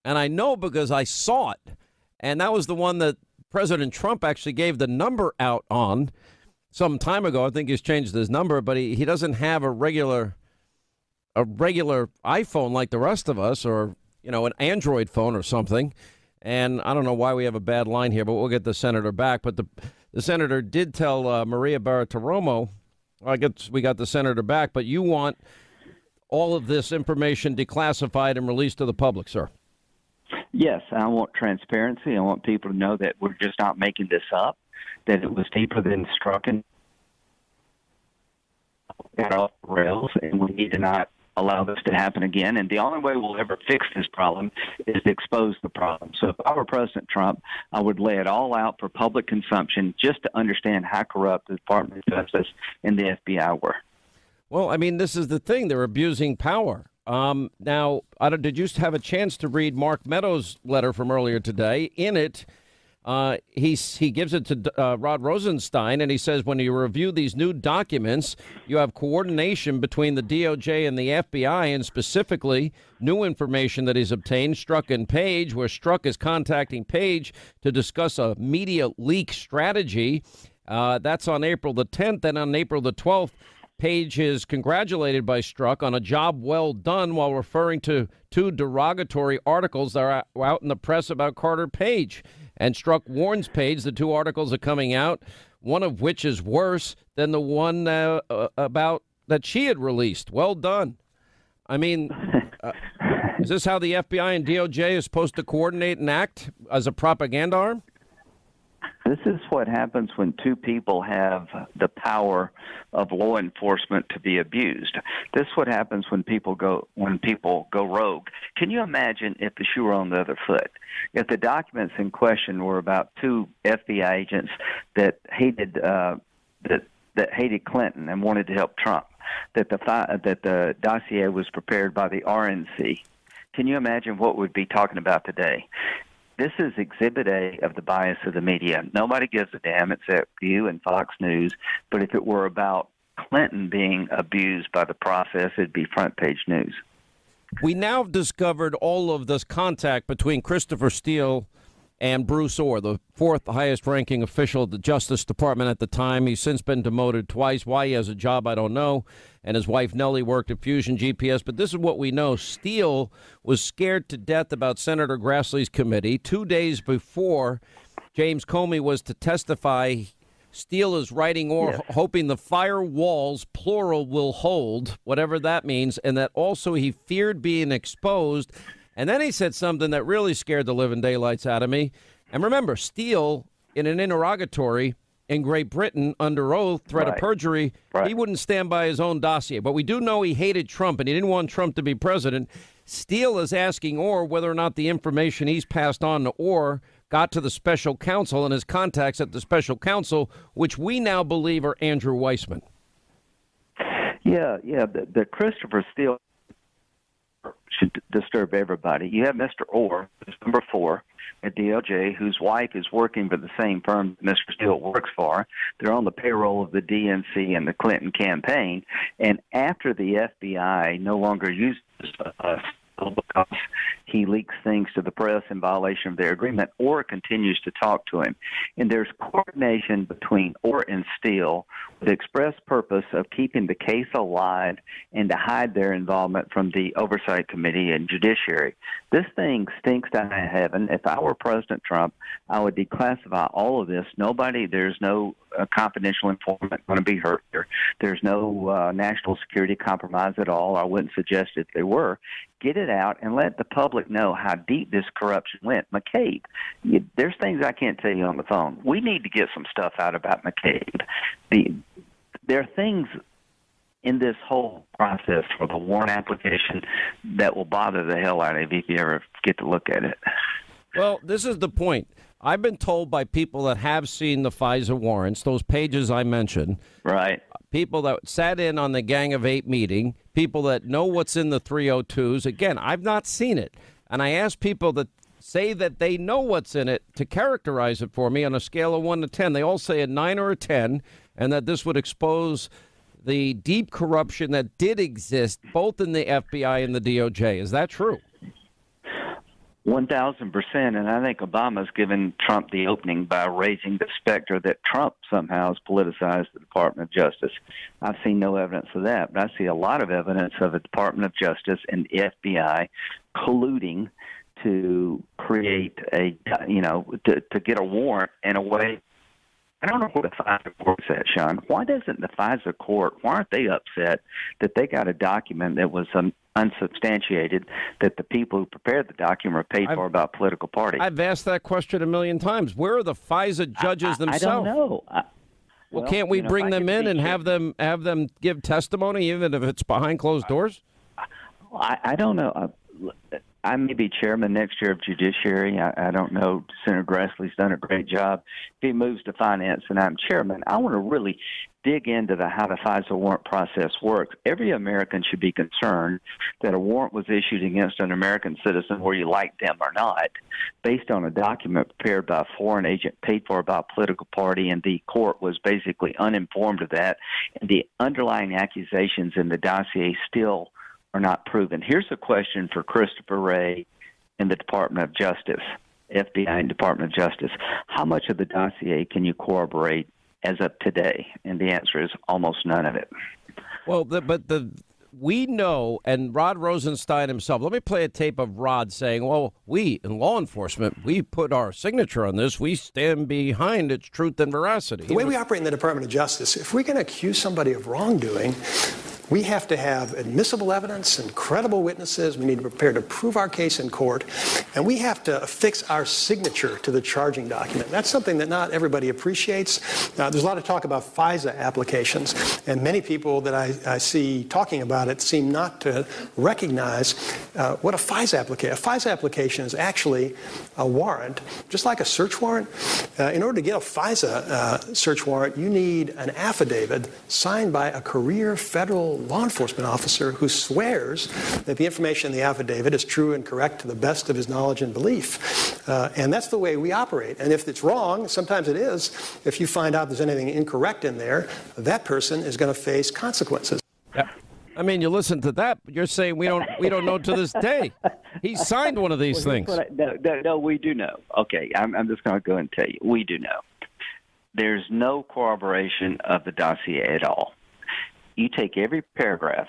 And I know because I saw it. And that was the one that President Trump actually gave the number out on some time ago. I think he's changed his number, but he doesn't have a regular iPhone like the rest of us, or an Android phone or something. And I don't know why we have a bad line here, but we'll get the senator back. But the senator did tell Maria Bartiromo, I guess we got the senator back, but you want all of this information declassified and released to the public, sir. Yes, I want transparency. I want people to know that we're just not making this up, that it was deeper than Strucken, got off the rails, and we need to not allow this to happen again. And the only way we'll ever fix this problem is to expose the problem. So if I were President Trump, I would lay it all out for public consumption just to understand how corrupt the Department of Justice and the FBI were. Well, I mean, this is the thing. They're abusing power. Now, did you have a chance to read Mark Meadows' letter from earlier today? In it, he gives it to Rod Rosenstein, and he says when you review these new documents, you have coordination between the DOJ and the FBI, and specifically new information that he's obtained, Strzok and Page, where Strzok is contacting Page to discuss a media leak strategy. That's on April the 10th, and on April the 12th, Page is congratulated by Strzok on a job well done while referring to two derogatory articles that are out in the press about Carter Page. And Strzok warns Page the two articles are coming out, one of which is worse than the one about that she had released. Well done. I mean, is this how the FBI and DOJ is supposed to coordinate and act as a propaganda arm? This is what happens when two people have the power of law enforcement to be abused. This is what happens when people go rogue. Can you imagine if the shoe were on the other foot? If the documents in question were about two FBI agents that hated that hated Clinton and wanted to help Trump, that the dossier was prepared by the RNC. Can you imagine what we'd be talking about today? This is Exhibit A of the bias of the media. Nobody gives a damn except you and Fox News. But if it were about Clinton being abused by the process, it'd be front page news. We now have discovered all of this contact between Christopher Steele and Bruce Orr, the fourth highest ranking official of the Justice Department at the time. He's since been demoted twice. Why he has a job, I don't know. And his wife, Nellie, worked at Fusion GPS. But this is what we know. Steele was scared to death about Senator Grassley's committee. 2 days before James Comey was to testify, Steele is writing Orr, hoping the firewalls, plural, will hold, whatever that means, and that also he feared being exposed. And then he said something that really scared the living daylights out of me. And remember, Steele, in an interrogatory in Great Britain under oath, threat of perjury, he wouldn't stand by his own dossier. But we do know he hated Trump, and he didn't want Trump to be president. Steele is asking Orr whether or not the information he's passed on to Orr got to the special counsel and his contacts at the special counsel, which we now believe are Andrew Weissman. Yeah, the Christopher Steele should disturb everybody. You have Mr. Orr, who's number 4 at DOJ, whose wife is working for the same firm that Mr. Steele works for. They're on the payroll of the DNC and the Clinton campaign. And after the FBI no longer uses because he leaks things to the press in violation of their agreement, Orr continues to talk to him. And there's coordination between Orr and Steele with the express purpose of keeping the case alive and to hide their involvement from the Oversight Committee and Judiciary. This thing stinks to high heaven. If I were President Trump, I would declassify all of this. There's no confidential informant going to be hurt here. There's no national security compromise at all. I wouldn't suggest if there were. Get it out and let the public know how deep this corruption went. McCabe, there's things I can't tell you on the phone. We need to get some stuff out about McCabe. There are things in this whole process for the warrant application that will bother the hell out of you if you ever get to look at it. Well, this is the point. I've been told by people that have seen the FISA warrants, those pages I mentioned. Right. People that sat in on the Gang of 8 meeting, people that know what's in the 302s. Again, I've not seen it. And I asked people that say that they know what's in it to characterize it for me on a scale of 1 to 10. They all say a 9 or a 10, and that this would expose the deep corruption that did exist both in the FBI and the DOJ. Is that true? 1,000%, and I think Obama's given Trump the opening by raising the specter that Trump somehow has politicized the Department of Justice. I've seen no evidence of that, but I see a lot of evidence of the Department of Justice and the FBI colluding to create to get a warrant in a way. I don't know what the FISA court's at, Sean. Why doesn't the FISA court, why aren't they upset that they got a document that was unsubstantiated, that the people who prepared the document were paid for by a political party? I've asked that question a million times. Where are the FISA judges themselves? I don't know. Well, can't we bring them in and have them give testimony, even if it's behind closed doors? I don't know. I may be chairman next year of Judiciary. I don't know. Senator Grassley's done a great job. If he moves to finance and I'm chairman, I want to really dig into how the FISA warrant process works. Every American should be concerned that a warrant was issued against an American citizen, whether you like them or not, based on a document prepared by a foreign agent paid for by a political party, and the court was basically uninformed of that. And the underlying accusations in the dossier still are not proven. Here's a question for Christopher Wray in the Department of Justice, FBI and Department of Justice. How much of the dossier can you corroborate as of today? And the answer is almost none of it. Well, we know, and Rod Rosenstein himself, let me play a tape of Rod saying, well, we in law enforcement, we put our signature on this. We stand behind its truth and veracity. The way we operate in the Department of Justice, if we're going to accuse somebody of wrongdoing, we have to have admissible evidence and credible witnesses. We need to prepare to prove our case in court. And we have to affix our signature to the charging document. That's something that not everybody appreciates. There's a lot of talk about FISA applications. And many people that I see talking about it seem not to recognize what a FISA application is. A FISA application is actually a warrant, just like a search warrant. In order to get a FISA search warrant, you need an affidavit signed by a career federal law enforcement officer who swears that the information in the affidavit is true and correct to the best of his knowledge and belief. And that's the way we operate. And if it's wrong, sometimes it is, if you find out there's anything incorrect in there, that person is going to face consequences. Yeah. I mean, you listen to that, but you're saying we don't know to this day. He signed one of these things. No, we do know. Okay, I'm just going to go and tell you. We do know. There's no corroboration of the dossier at all. You take every paragraph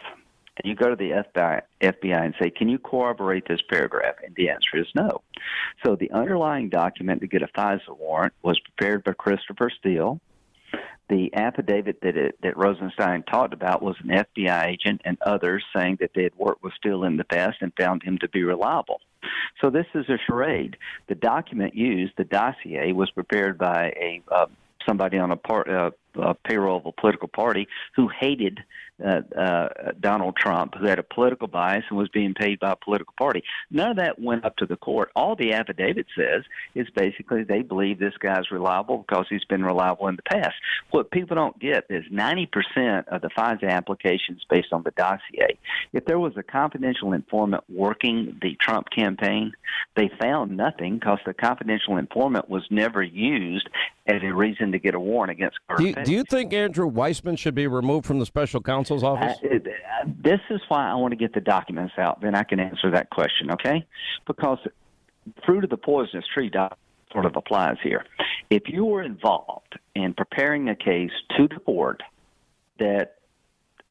and you go to the FBI and say, can you corroborate this paragraph? And the answer is no. So the underlying document to get a FISA warrant was prepared by Christopher Steele. The affidavit that Rosenstein talked about was an FBI agent and others saying that they had worked with Steele in the past and found him to be reliable. So this is a charade. The document used, the dossier, was prepared by somebody on a payroll of a political party who hated Donald Trump, who had a political bias and was being paid by a political party. None of that went up to the court. All the affidavit says is basically they believe this guy's reliable because he's been reliable in the past. What people don't get is 90% of the FISA applications based on the dossier. If there was a confidential informant working the Trump campaign, they found nothing because the confidential informant was never used as a reason to get a warrant against Carter. Do you think Andrew Weissman should be removed from the special counsel's office? This is why I want to get the documents out. Then I can answer that question, okay? Because fruit of the poisonous tree sort of applies here. If you were involved in preparing a case to the court that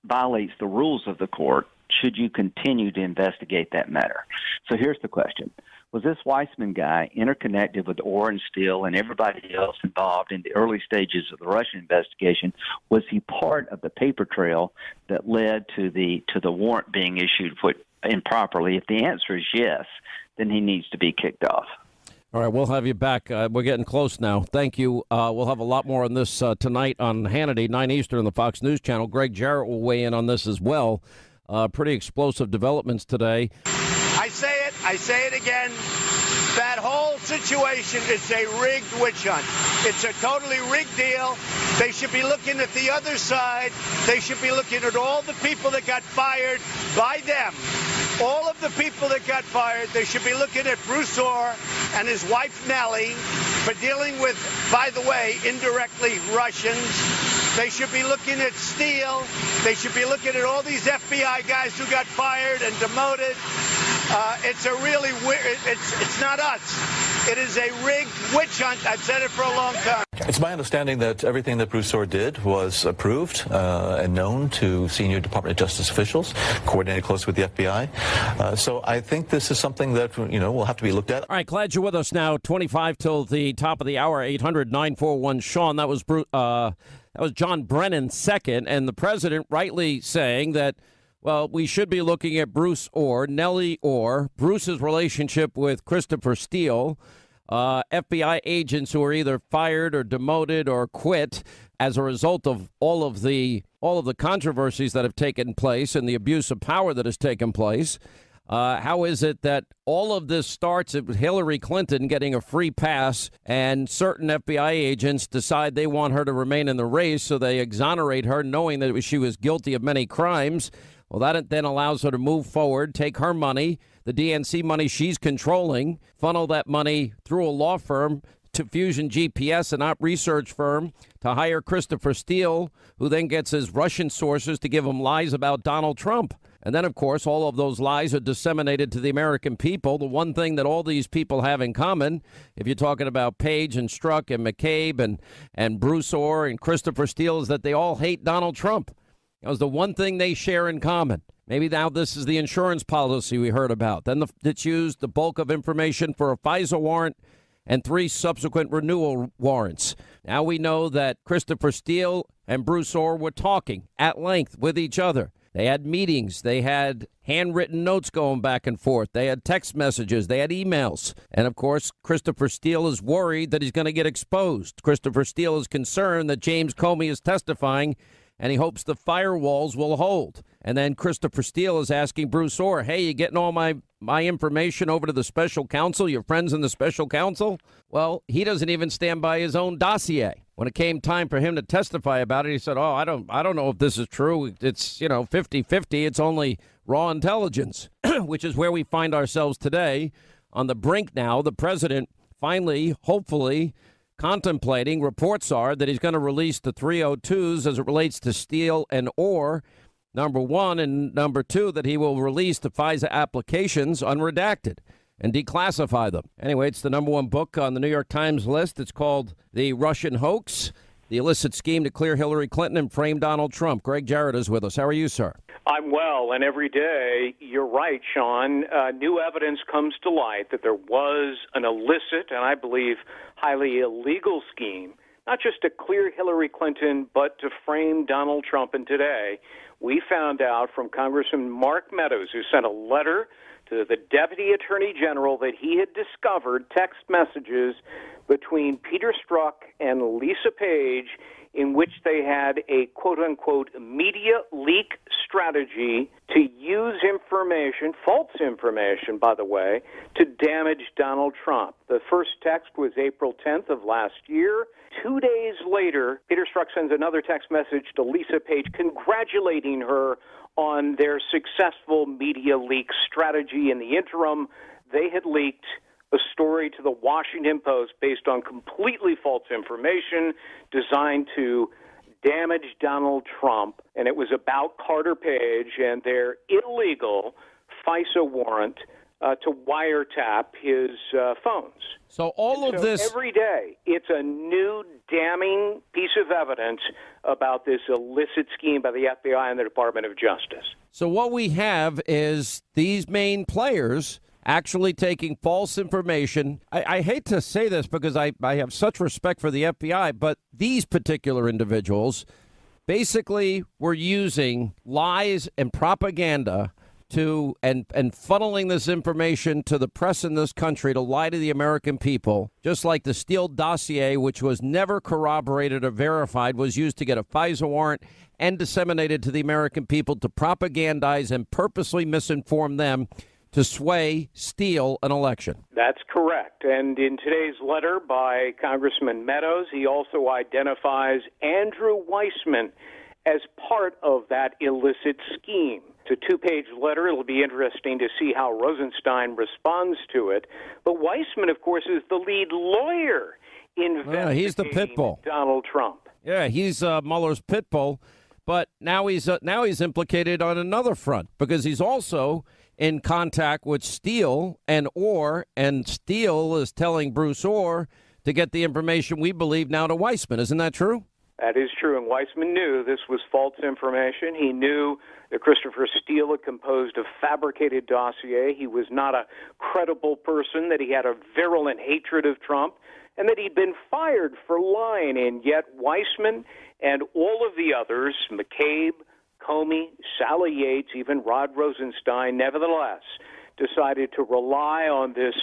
violates the rules of the court, should you continue to investigate that matter? So here's the question. Was this Weissman guy interconnected with Orr and Steele and everybody else involved in the early stages of the Russian investigation? Was he part of the paper trail that led to the warrant being issued improperly? If the answer is yes, then he needs to be kicked off. All right, we'll have you back. We're getting close now. Thank you. We'll have a lot more on this tonight on Hannity, 9 Eastern on the Fox News Channel. Greg Jarrett will weigh in on this as well. Pretty explosive developments today. I say it again. That whole situation is a rigged witch hunt. It's a totally rigged deal. They should be looking at the other side. They should be looking at all the people that got fired by them. All of the people that got fired, they should be looking at Bruce Orr and his wife Nellie for dealing with, by the way, indirectly Russians. They should be looking at Steele. They should be looking at all these FBI guys who got fired and demoted. It's a really weird, it's not us. It is a rigged witch hunt. I've said it for a long time. It's my understanding that everything that Bruce Orr did was approved and known to senior Department of Justice officials, coordinated closely with the FBI. So I think this is something that, will have to be looked at. All right, glad you're with us now. 25 till the top of the hour, 800-941-SEAN. That was John Brennan second, and the president rightly saying that, well, we should be looking at Bruce Orr, Nellie Orr, Bruce's relationship with Christopher Steele, FBI agents who are either fired or demoted or quit as a result of all of the controversies that have taken place and the abuse of power that has taken place. How is it that all of this starts with Hillary Clinton getting a free pass and certain FBI agents decide they want her to remain in the race, so they exonerate her knowing that she was guilty of many crimes? Well, that then allows her to move forward, take her money, the DNC money she's controlling, funnel that money through a law firm to Fusion GPS, an op research firm, to hire Christopher Steele, who then gets his Russian sources to give him lies about Donald Trump. And then, of course, all of those lies are disseminated to the American people. The one thing that all these people have in common, if you're talking about Page and Strzok and McCabe and Bruce Orr and Christopher Steele, is that they all hate Donald Trump. That was the one thing they share in common. Maybe now this is the insurance policy we heard about. Then it's used the bulk of information for a FISA warrant and 3 subsequent renewal warrants. Now we know that Christopher Steele and Bruce Orr were talking at length with each other. They had meetings. They had handwritten notes going back and forth. They had text messages. They had emails. And, of course, Christopher Steele is worried that he's going to get exposed. Christopher Steele is concerned that James Comey is testifying, and he hopes the firewalls will hold. And then Christopher Steele is asking Bruce Orr, hey, you getting all my information over to the special counsel, your friends in the special counsel? Well, he doesn't even stand by his own dossier. When it came time for him to testify about it, he said, I don't know if this is true. It's, 50-50. It's only raw intelligence, which is where we find ourselves today on the brink now. The president finally, hopefully, contemplating, reports are that he's going to release the 302s as it relates to Steele and Orr, number one, and number two, that he will release the FISA applications unredacted and declassify them. Anyway, it's the number one book on the New York Times list. It's called The Russian Hoax, The Illicit Scheme to Clear Hillary Clinton and Frame Donald Trump. Greg Jarrett is with us. How are you, sir? I'm well, and every day, you're right, Sean, new evidence comes to light that there was an illicit and I believe highly illegal scheme, not just to clear Hillary Clinton, but to frame Donald Trump. And today, we found out from Congressman Mark Meadows, who sent a letter to the Deputy Attorney General, that he had discovered text messages between Peter Strzok and Lisa Page in which they had a quote-unquote media leak strategy to use information, false information, by the way, to damage Donald Trump. The first text was April 10th of last year. 2 days later, Peter Strzok sends another text message to Lisa Page congratulating her on their successful media leak strategy. In the interim, they had leaked a story to the Washington Post based on completely false information designed to damage Donald Trump, and it was about Carter Page and their illegal FISA warrant to wiretap his phones. So all of this... Every day, it's a new damning piece of evidence about this illicit scheme by the FBI and the Department of Justice. So what we have is these main players actually taking false information. I hate to say this because I have such respect for the FBI, but these particular individuals basically were using lies and propaganda to and funneling this information to the press in this country to lie to the American people, just like the Steele dossier, which was never corroborated or verified, was used to get a FISA warrant and disseminated to the American people to propagandize and purposely misinform them to sway, steal an election. That's correct. And in today's letter by Congressman Meadows, he also identifies Andrew Weissman as part of that illicit scheme. It's a 2-page letter. It'll be interesting to see how Rosenstein responds to it. But Weissman, of course, is the lead lawyer investigating he's the pit bull. Donald Trump. Yeah, he's Mueller's pit bull. But now he's implicated on another front because he's also in contact with Steele and Orr, and Steele is telling Bruce Orr to get the information we believe now to Weissman. Isn't that true? That is true, and Weissman knew this was false information. He knew that Christopher Steele had composed a fabricated dossier. He was not a credible person, that he had a virulent hatred of Trump, and that he'd been fired for lying. And yet Weissman and all of the others, McCabe, Comey, Sally Yates, even Rod Rosenstein, nevertheless decided to rely on this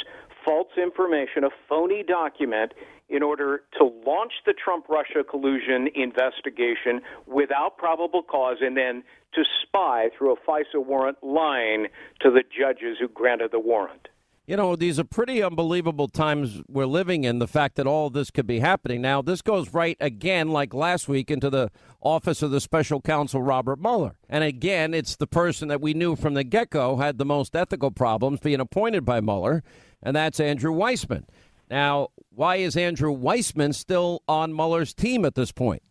false information, a phony document, in order to launch the Trump-Russia collusion investigation without probable cause and then to spy through a FISA warrant lying to the judges who granted the warrant. You know, these are pretty unbelievable times we're living in, the fact that all of this could be happening. Now, this goes right again, like last week, into the office of the special counsel, Robert Mueller. And again, it's the person that we knew from the get-go had the most ethical problems being appointed by Mueller, and that's Andrew Weissman. Now, why is Andrew Weissman still on Mueller's team at this point?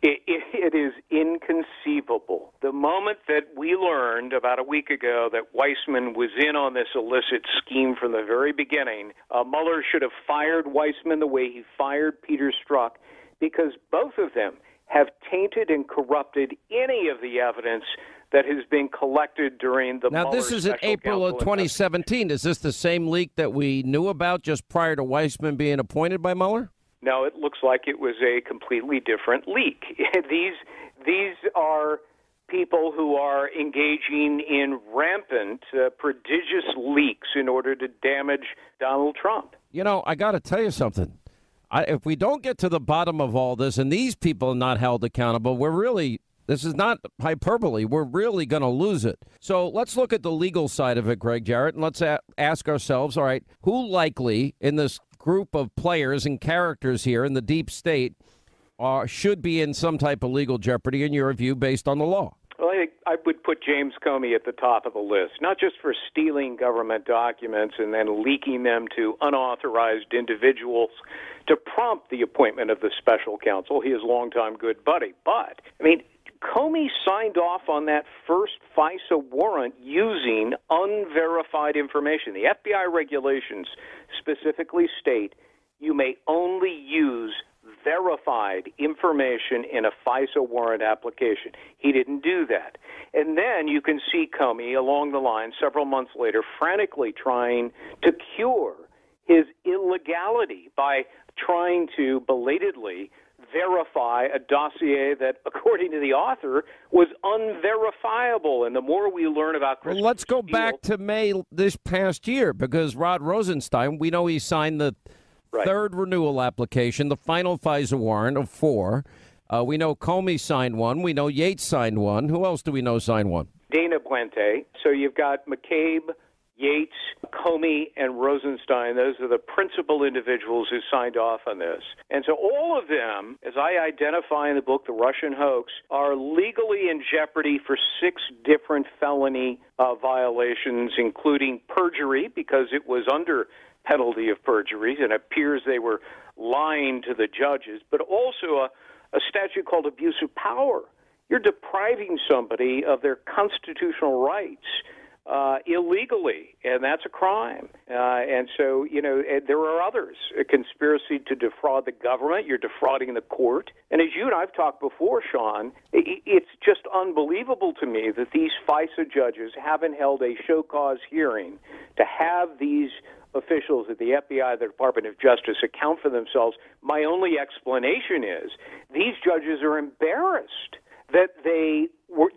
It is inconceivable. The moment that we learned about a week ago that Weissman was in on this illicit scheme from the very beginning, Mueller should have fired Weissman the way he fired Peter Strzok, because both of them have tainted and corrupted any of the evidence that has been collected during the Now, this is in April of 2017. Is this the same leak that we knew about just prior to Weissman being appointed by Mueller? No, it looks like it was a completely different leak. These are people who are engaging in rampant, prodigious leaks in order to damage Donald Trump. You know, I got to tell you something. If we don't get to the bottom of all this and these people are not held accountable, this is not hyperbole. We're really going to lose it. So let's look at the legal side of it, Greg Jarrett, and let's ask ourselves, all right, who likely in this group of players and characters here in the deep state should be in some type of legal jeopardy, in your view, based on the law? Well, I would put James Comey at the top of the list, not just for stealing government documents and then leaking them to unauthorized individuals to prompt the appointment of the special counsel. He is a longtime good buddy. But, I mean, Comey signed off on that first FISA warrant using unverified information. The FBI regulations specifically state you may only use verified information in a FISA warrant application. He didn't do that. And then you can see Comey along the line several months later frantically trying to cure his illegality by trying to belatedly verify a dossier that, according to the author, was unverifiable. And the more we learn about Christopher Well, let's go back to May this past year, because Rod Rosenstein, we know he signed the third renewal application, the final FISA warrant of 4. We know Comey signed one. We know Yates signed one. Who else do we know signed one? Dana Puente. So you've got McCabe, Yates, Comey, and Rosenstein. Those are the principal individuals who signed off on this. And so all of them, as I identify in the book, The Russian Hoax, are legally in jeopardy for 6 different felony violations, including perjury, because it was under penalty of perjury, and it appears they were lying to the judges, but also a statute called abuse of power. You're depriving somebody of their constitutional rights illegally, and that's a crime. And so, you know, there are others. A conspiracy to defraud the government, you're defrauding the court. And as you and I've talked before, Sean, it's just unbelievable to me that these FISA judges haven't held a show cause hearing to have these officials at the FBI, the Department of Justice, account for themselves. My only explanation is these judges are embarrassed that they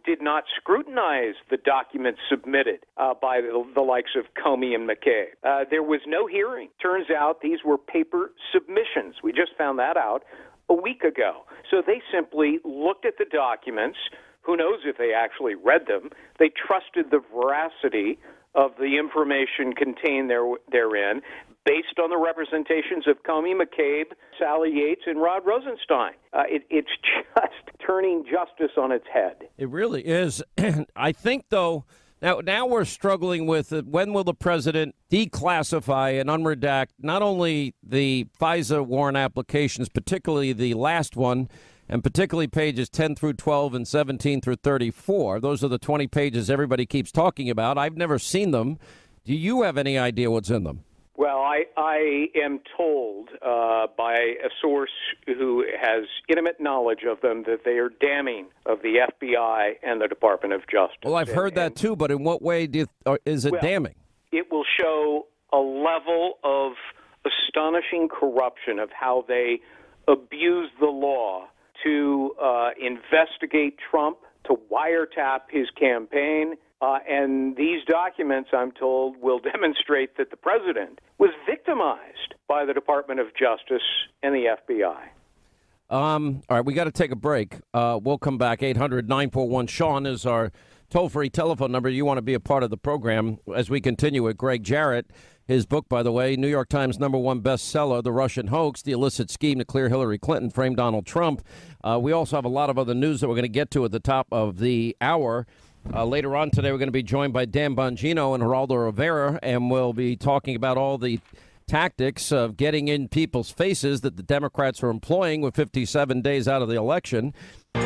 did not scrutinize the documents submitted by the likes of Comey and McCabe. There was no hearing. Turns out these were paper submissions. We just found that out a week ago. So they simply looked at the documents. Who knows if they actually read them? They trusted the veracity of the information contained therein, based on the representations of Comey, McCabe, Sally Yates, and Rod Rosenstein. It's just turning justice on its head. It really is. I think, though, now we're struggling with when will the president declassify and unredact not only the FISA warrant applications, particularly the last one, and particularly pages 10 through 12 and 17 through 34. Those are the 20 pages everybody keeps talking about. I've never seen them. Do you have any idea what's in them? Well, I am told by a source who has intimate knowledge of them that they are damning of the FBI and the Department of Justice. Well, I've heard that too, but in what way is it damning? It will show a level of astonishing corruption of how they abuse the law to investigate Trump, to wiretap his campaign. And these documents, I'm told, will demonstrate that the president was victimized by the Department of Justice and the FBI. All right, we got to take a break. We'll come back. 800-941-SEAN is our toll-free telephone number. You want to be a part of the program as we continue with Greg Jarrett. His book, by the way, New York Times #1 bestseller, The Russian Hoax, The Illicit Scheme to Clear Hillary Clinton, Frame Donald Trump. We also have a lot of other news that we're going to get to at the top of the hour. Later on today, we're going to be joined by Dan Bongino and Geraldo Rivera, and we'll be talking about all the tactics of getting in people's faces that the Democrats are employing with 57 days out of the election. All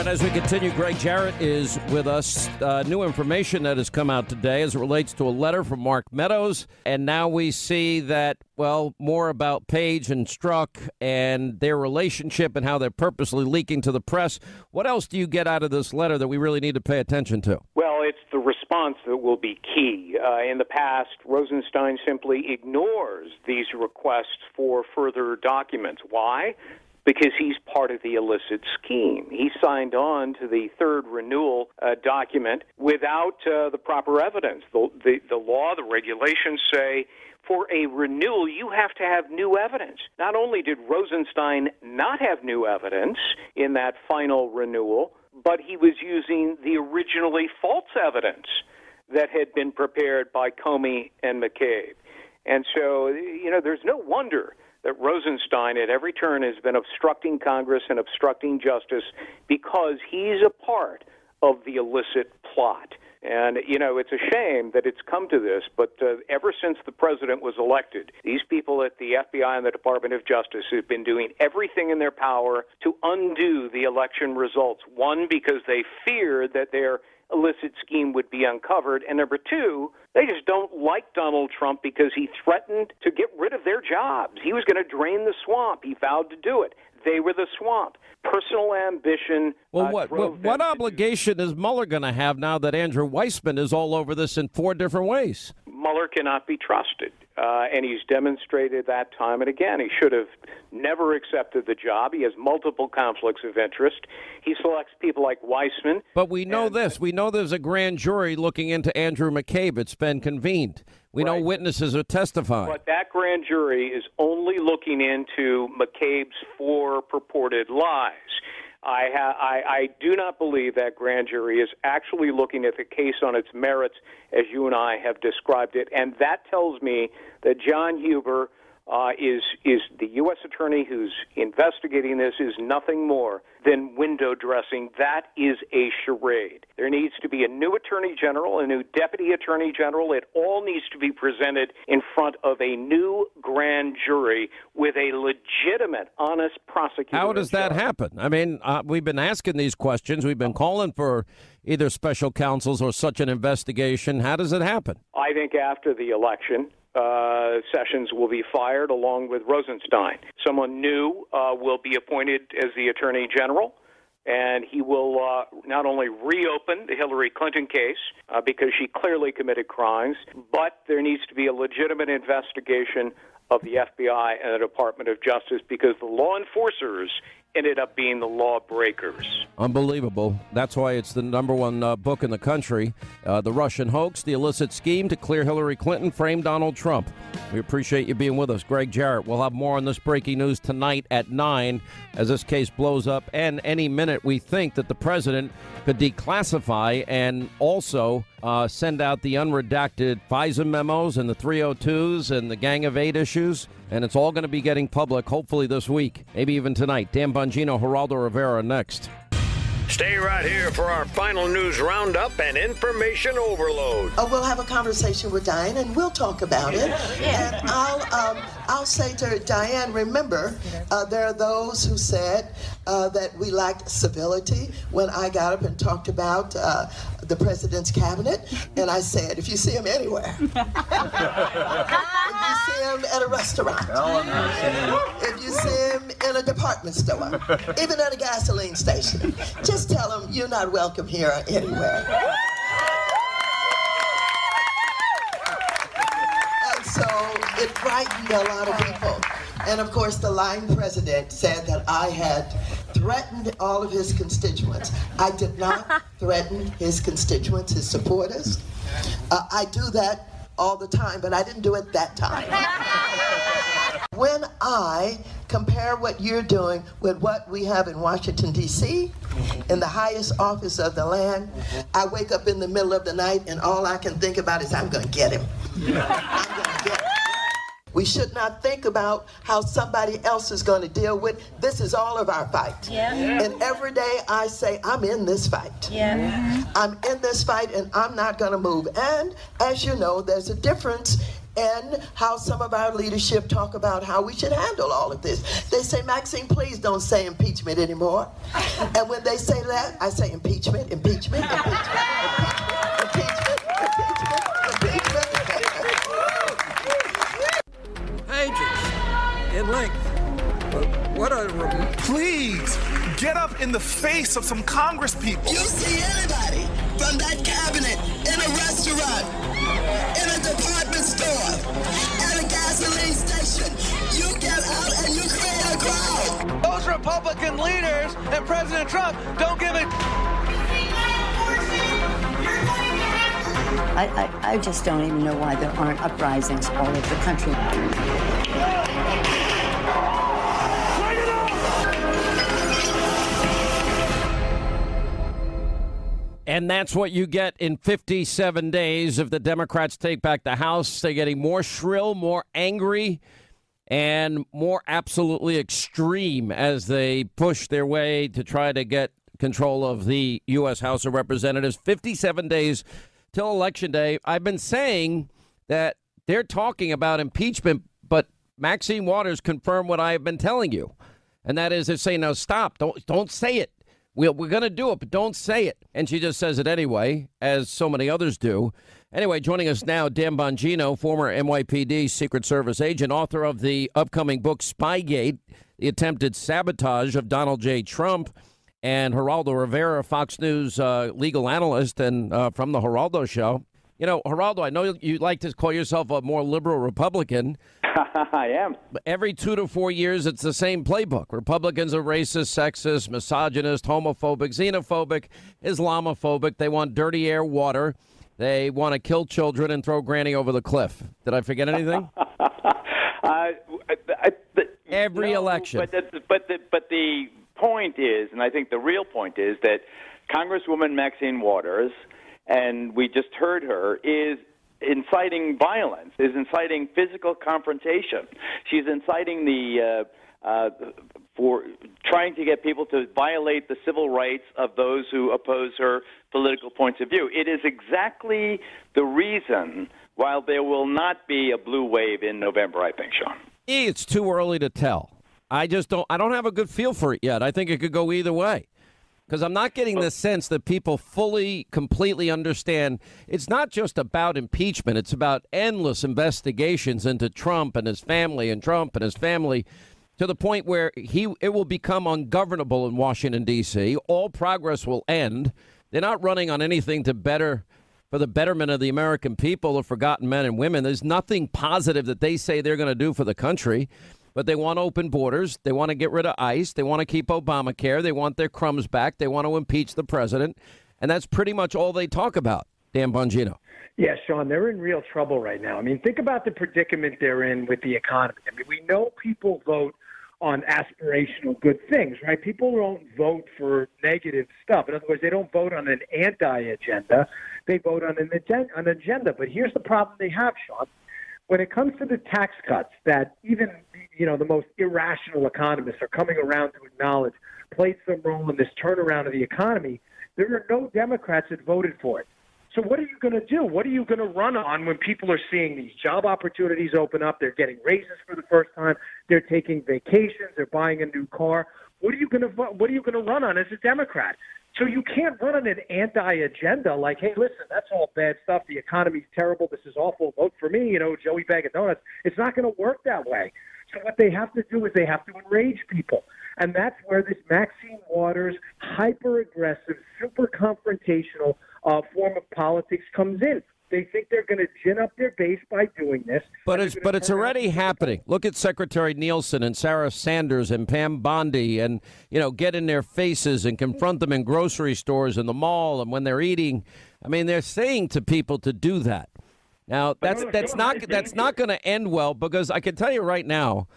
And as we continue, Greg Jarrett is with us. New information that has come out today as it relates to a letter from Mark Meadows. And now we see that, well, more about Page and Strzok and their relationship and how they're purposely leaking to the press. What else do you get out of this letter that we really need to pay attention to? Well, it's the response that will be key. In the past, Rosenstein simply ignores these requests for further documents. Why? Because he's part of the illicit scheme. He signed on to the third renewal document without the proper evidence. The law, the regulations say for a renewal, you have to have new evidence. Not only did Rosenstein not have new evidence in that final renewal, but he was using the originally false evidence that had been prepared by Comey and McCabe. And so, there's no wonder that Rosenstein at every turn has been obstructing Congress and obstructing justice because he's a part of the illicit plot. And, it's a shame that it's come to this, but ever since the president was elected, these people at the FBI and the Department of Justice have been doing everything in their power to undo the election results. One, because they fear that their illicit scheme would be uncovered, and number two, they just don't like Donald Trump because he threatened to get rid of their jobs. He was going to drain the swamp. He vowed to do it. They were the swamp. Personal ambition. Well, what obligation is Mueller going to have now that Andrew Weissman is all over this in 4 different ways? Mueller cannot be trusted, and he's demonstrated that time and again. He should have never accepted the job. He has multiple conflicts of interest. He selects people like Weissman. But we know this. We know there's a grand jury looking into Andrew McCabe. It's been convened. We know witnesses are testifying. But that grand jury is only looking into McCabe's 4 purported lies. I do not believe that grand jury is actually looking at the case on its merits as you and I have described it, and that tells me that John Huber is the U.S. attorney who's investigating this is nothing more than window dressing. That is a charade. There needs to be a new attorney general, a new deputy attorney general. It all needs to be presented in front of a new grand jury with a legitimate, honest prosecutor. How does that happen? I mean, we've been asking these questions. We've been calling for either special counsels or such an investigation. How does it happen? I think after the election, Sessions will be fired along with Rosenstein. Someone new will be appointed as the Attorney General, and he will not only reopen the Hillary Clinton case because she clearly committed crimes, but there needs to be a legitimate investigation of the FBI and the Department of Justice because the law enforcers ended up being the lawbreakers. Unbelievable. That's why it's the #1 book in the country. The Russian Hoax, the illicit scheme to clear Hillary Clinton, frame Donald Trump. We appreciate you being with us. Greg Jarrett. We'll have more on this breaking news tonight at 9 as this case blows up. And any minute we think that the president could declassify and also send out the unredacted FISA memos and the 302s and the Gang of 8 issues. And it's all going to be getting public, hopefully this week, maybe even tonight. Dan Bongino, Geraldo Rivera next. Stay right here for our final news roundup and information overload. We'll have a conversation with Diane, and we'll talk about it. And I'll say to her, Diane, remember, there are those who said that we lacked civility when I got up and talked about the president's cabinet. And I said, if you see him anywhere, if you see him at a restaurant, if you see him in a department store, even at a gasoline station, just tell him you're not welcome here or anywhere. And so it frightened a lot of people. And of course, the lying president said that I had threatened all of his constituents. I did not threaten his constituents, his supporters. I do that all the time, but I didn't do it that time. When I compare what you're doing with what we have in Washington, D.C., in the highest office of the land, I wake up in the middle of the night and all I can think about is I'm going to get him. I'm going to get him. We should not think about how somebody else is going to deal with. This is all of our fight. Yeah. And every day I say, I'm in this fight. Yeah. I'm in this fight and I'm not going to move. And as you know, there's a difference in how some of our leadership talk about how we should handle all of this. They say, Maxine, please don't say impeachment anymore. And when they say that, I say impeachment, impeachment, impeachment, impeachment, impeachment, impeachment, impeachment. Pages in length. What a... Please, get up in the face of some Congress people. You see anybody from that cabinet in a restaurant, in a department store, at a gasoline station, you get out and you create a crowd. Those Republican leaders and President Trump don't give it. I just don't even know why there aren't uprisings all over the country. And that's what you get in 57 days if the Democrats take back the House. They're getting more shrill, more angry, and more absolutely extreme as they push their way to try to get control of the U.S. House of Representatives. 57 days till Election Day. I've been saying that they're talking about impeachment, but Maxine Waters confirmed what I have been telling you. And that is they're saying, now stop, don't say it. We're going to do it, but don't say it. And she just says it anyway, as so many others do. Anyway, joining us now, Dan Bongino, former NYPD Secret Service agent, author of the upcoming book Spygate, the attempted sabotage of Donald J. Trump, and Geraldo Rivera, Fox News legal analyst, and from the Geraldo Show. You know, Geraldo, I know you like to call yourself a more liberal Republican. I am. But every 2 to 4 years, it's the same playbook. Republicans are racist, sexist, misogynist, homophobic, xenophobic, Islamophobic. They want dirty air, water. They want to kill children and throw Granny over the cliff. Did I forget anything? Every election. But the point is, and I think the real point is, that Congresswoman Maxine Waters, and we just heard her, is inciting violence, is inciting physical confrontation. She's inciting for trying to get people to violate the civil rights of those who oppose her political points of view. It is exactly the reason why there will not be a blue wave in November, I think, Sean. It's too early to tell. I don't have a good feel for it yet. I think it could go either way. Because I'm not getting the sense that people fully, completely understand it's not just about impeachment. It's about endless investigations into Trump and his family and Trump and his family to the point where it will become ungovernable in Washington, D.C. All progress will end. They're not running on anything for the betterment of the American people, the forgotten men and women. There's nothing positive that they say they're going to do for the country. But they want open borders. They want to get rid of ICE. They want to keep Obamacare. They want their crumbs back. They want to impeach the president. And that's pretty much all they talk about. Dan Bongino. Yeah, Sean, they're in real trouble right now. I mean, think about the predicament they're in with the economy. I mean, we know people vote on aspirational good things, right? People don't vote for negative stuff. In other words, they don't vote on an anti-agenda. They vote on an agenda. But here's the problem they have, Sean. When it comes to the tax cuts that even, the most irrational economists are coming around to acknowledge played some role in this turnaround of the economy, there are no Democrats that voted for it. So what are you going to do? What are you going to run on when people are seeing these job opportunities open up? They're getting raises for the first time. They're taking vacations. They're buying a new car. What are you going to run on as a Democrat? So you can't run on an anti-agenda like, hey, listen, that's all bad stuff. The economy's terrible. This is awful. Vote for me, Joey Bag of Donuts. It's not going to work that way. So what they have to do is they have to enrage people. And that's where this Maxine Waters hyper-aggressive, super confrontational form of politics comes in. They think they're going to gin up their base by doing this. But it's already happening. Look at Secretary Nielsen and Sarah Sanders and Pam Bondi and, get in their faces and confront them in grocery stores and the mall and when they're eating. I mean, they're saying to people to do that. Now, that's not going to end well, because I can tell you right now,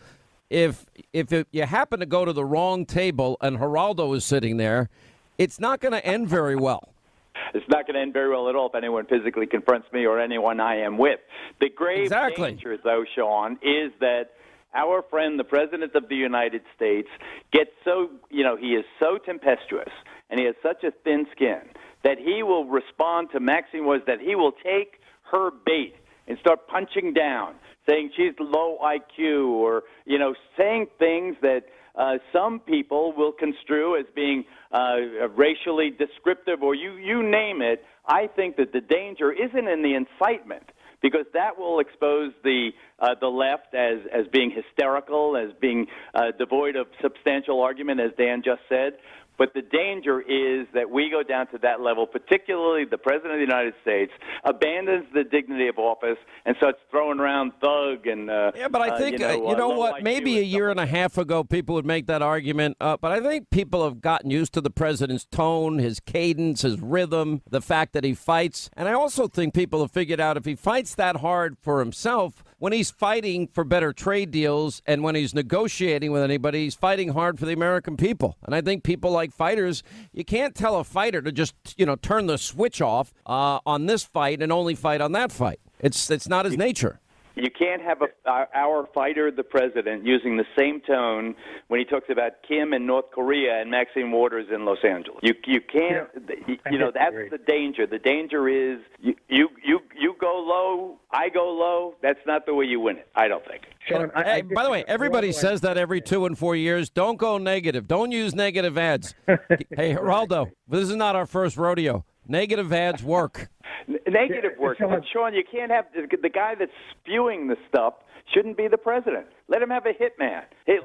if you happen to go to the wrong table and Geraldo is sitting there, it's not going to end very well. It's not going to end very well at all if anyone physically confronts me or anyone I am with. The grave danger, though, Sean, is that our friend, the President of the United States, gets so, he is so tempestuous and he has such a thin skin that he will respond to Maxine Waters, that he will take her bait and start punching down, saying she's low IQ or, saying things that some people will construe as being racially descriptive, or you name it. I think that the danger isn't in the incitement, because that will expose the left as being hysterical, as being devoid of substantial argument, as Dan just said. But the danger is that we go down to that level, particularly the President of the United States abandons the dignity of office and starts throwing around thug and yeah, but I think you know what? Maybe a year and a half ago, people would make that argument. But I think people have gotten used to the president's tone, his cadence, his rhythm, the fact that he fights. And I also think people have figured out if he fights that hard for himself, when he's fighting for better trade deals and when he's negotiating with anybody, he's fighting hard for the American people. And I think people like fighters, you can't tell a fighter to just, turn the switch off on this fight and only fight on that fight. It's not his nature. You can't have our fighter, the president, using the same tone when he talks about Kim in North Korea and Maxine Waters in Los Angeles. You can't. That's the danger. The danger is you go low, I go low. That's not the way you win it. I don't think. Sean, by the way, everybody says that every 2 and 4 years. Don't go negative. Don't use negative ads. Hey, Geraldo, this is not our first rodeo. Negative ads work. Negative work. But, Sean, you can't have the guy that's spewing the stuff shouldn't be the president. Let him have a hitman. Dick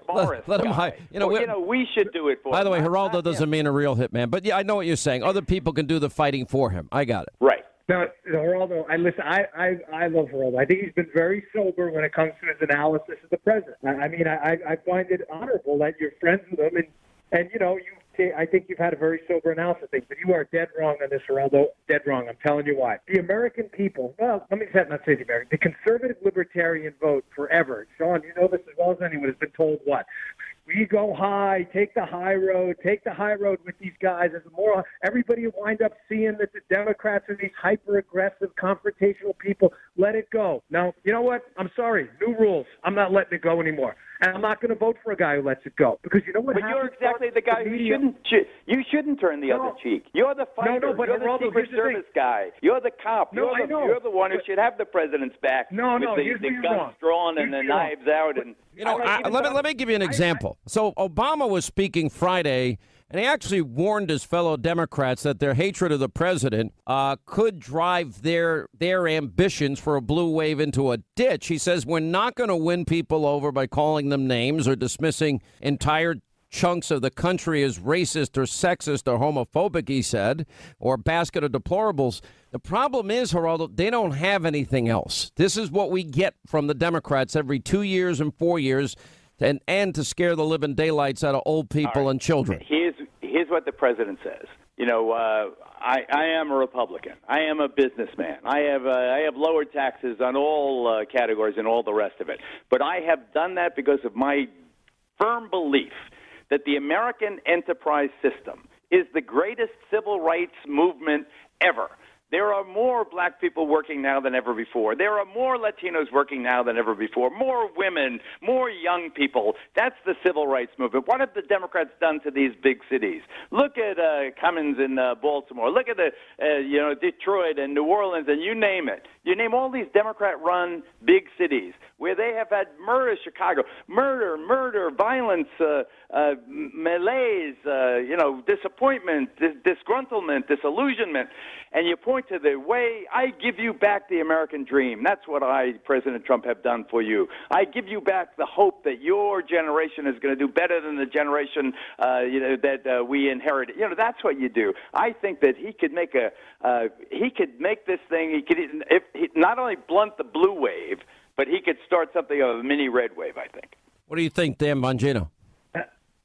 Morris. Let him hide. We should do it for him. By the way, Geraldo doesn't mean a real hitman. But, yeah, I know what you're saying. Other people can do the fighting for him. I got it. Right. No, Geraldo, I love Geraldo. I think he's been very sober when it comes to his analysis of the president. I find it honorable that you're friends with him, and I think you've had a very sober analysis of things, but you are dead wrong on this, Geraldo. Dead wrong. I'm telling you why. The American people, well, let me not say the American, the conservative libertarian vote forever. Sean, you know this as well as anyone, has been told what? We go high, take the high road with these guys. As more, everybody will wind up seeing that the Democrats are these hyper-aggressive, confrontational people. Let it go. Now, you know what? I'm sorry. New rules. I'm not letting it go anymore. And I'm not going to vote for a guy who lets it go. Because you know what happens? But you're exactly the guy you shouldn't turn the other cheek. You're the fighter. No, but you're the Secret Service guy. You're the cop. You're the one who should have the president's back. Here's the guns drawn and the knives out. And let me give you an example. So Obama was speaking Friday, and he actually warned his fellow Democrats that their hatred of the president could drive their ambitions for a blue wave into a ditch. He says, we're not going to win people over by calling them names or dismissing entire chunks of the country as racist or sexist or homophobic, he said, or basket of deplorables. The problem is, Geraldo, they don't have anything else. This is what we get from the Democrats every 2 years and 4 years, and to scare the living daylights out of old people and children. Here's what the president says. I am a Republican. I am a businessman. I have lowered taxes on all categories and all the rest of it. But I have done that because of my firm belief that the American enterprise system is the greatest civil rights movement ever. There are more black people working now than ever before. There are more Latinos working now than ever before. More women, more young people. That's the civil rights movement. What have the Democrats done to these big cities? Look at Cummins in Baltimore. Look at Detroit and New Orleans, and you name it. You name all these Democrat-run big cities where they have had murder. Chicago, murder, violence, malaise, disappointment, disgruntlement, disillusionment, and you point to the way I give you back the American dream. That's what President Trump, have done for you. I give you back the hope that your generation is going to do better than the generation that we inherited. That's what you do. I think that he could make this thing. He could not only blunt the blue wave, but he could start something of a mini red wave, I think. What do you think, Dan Bongino?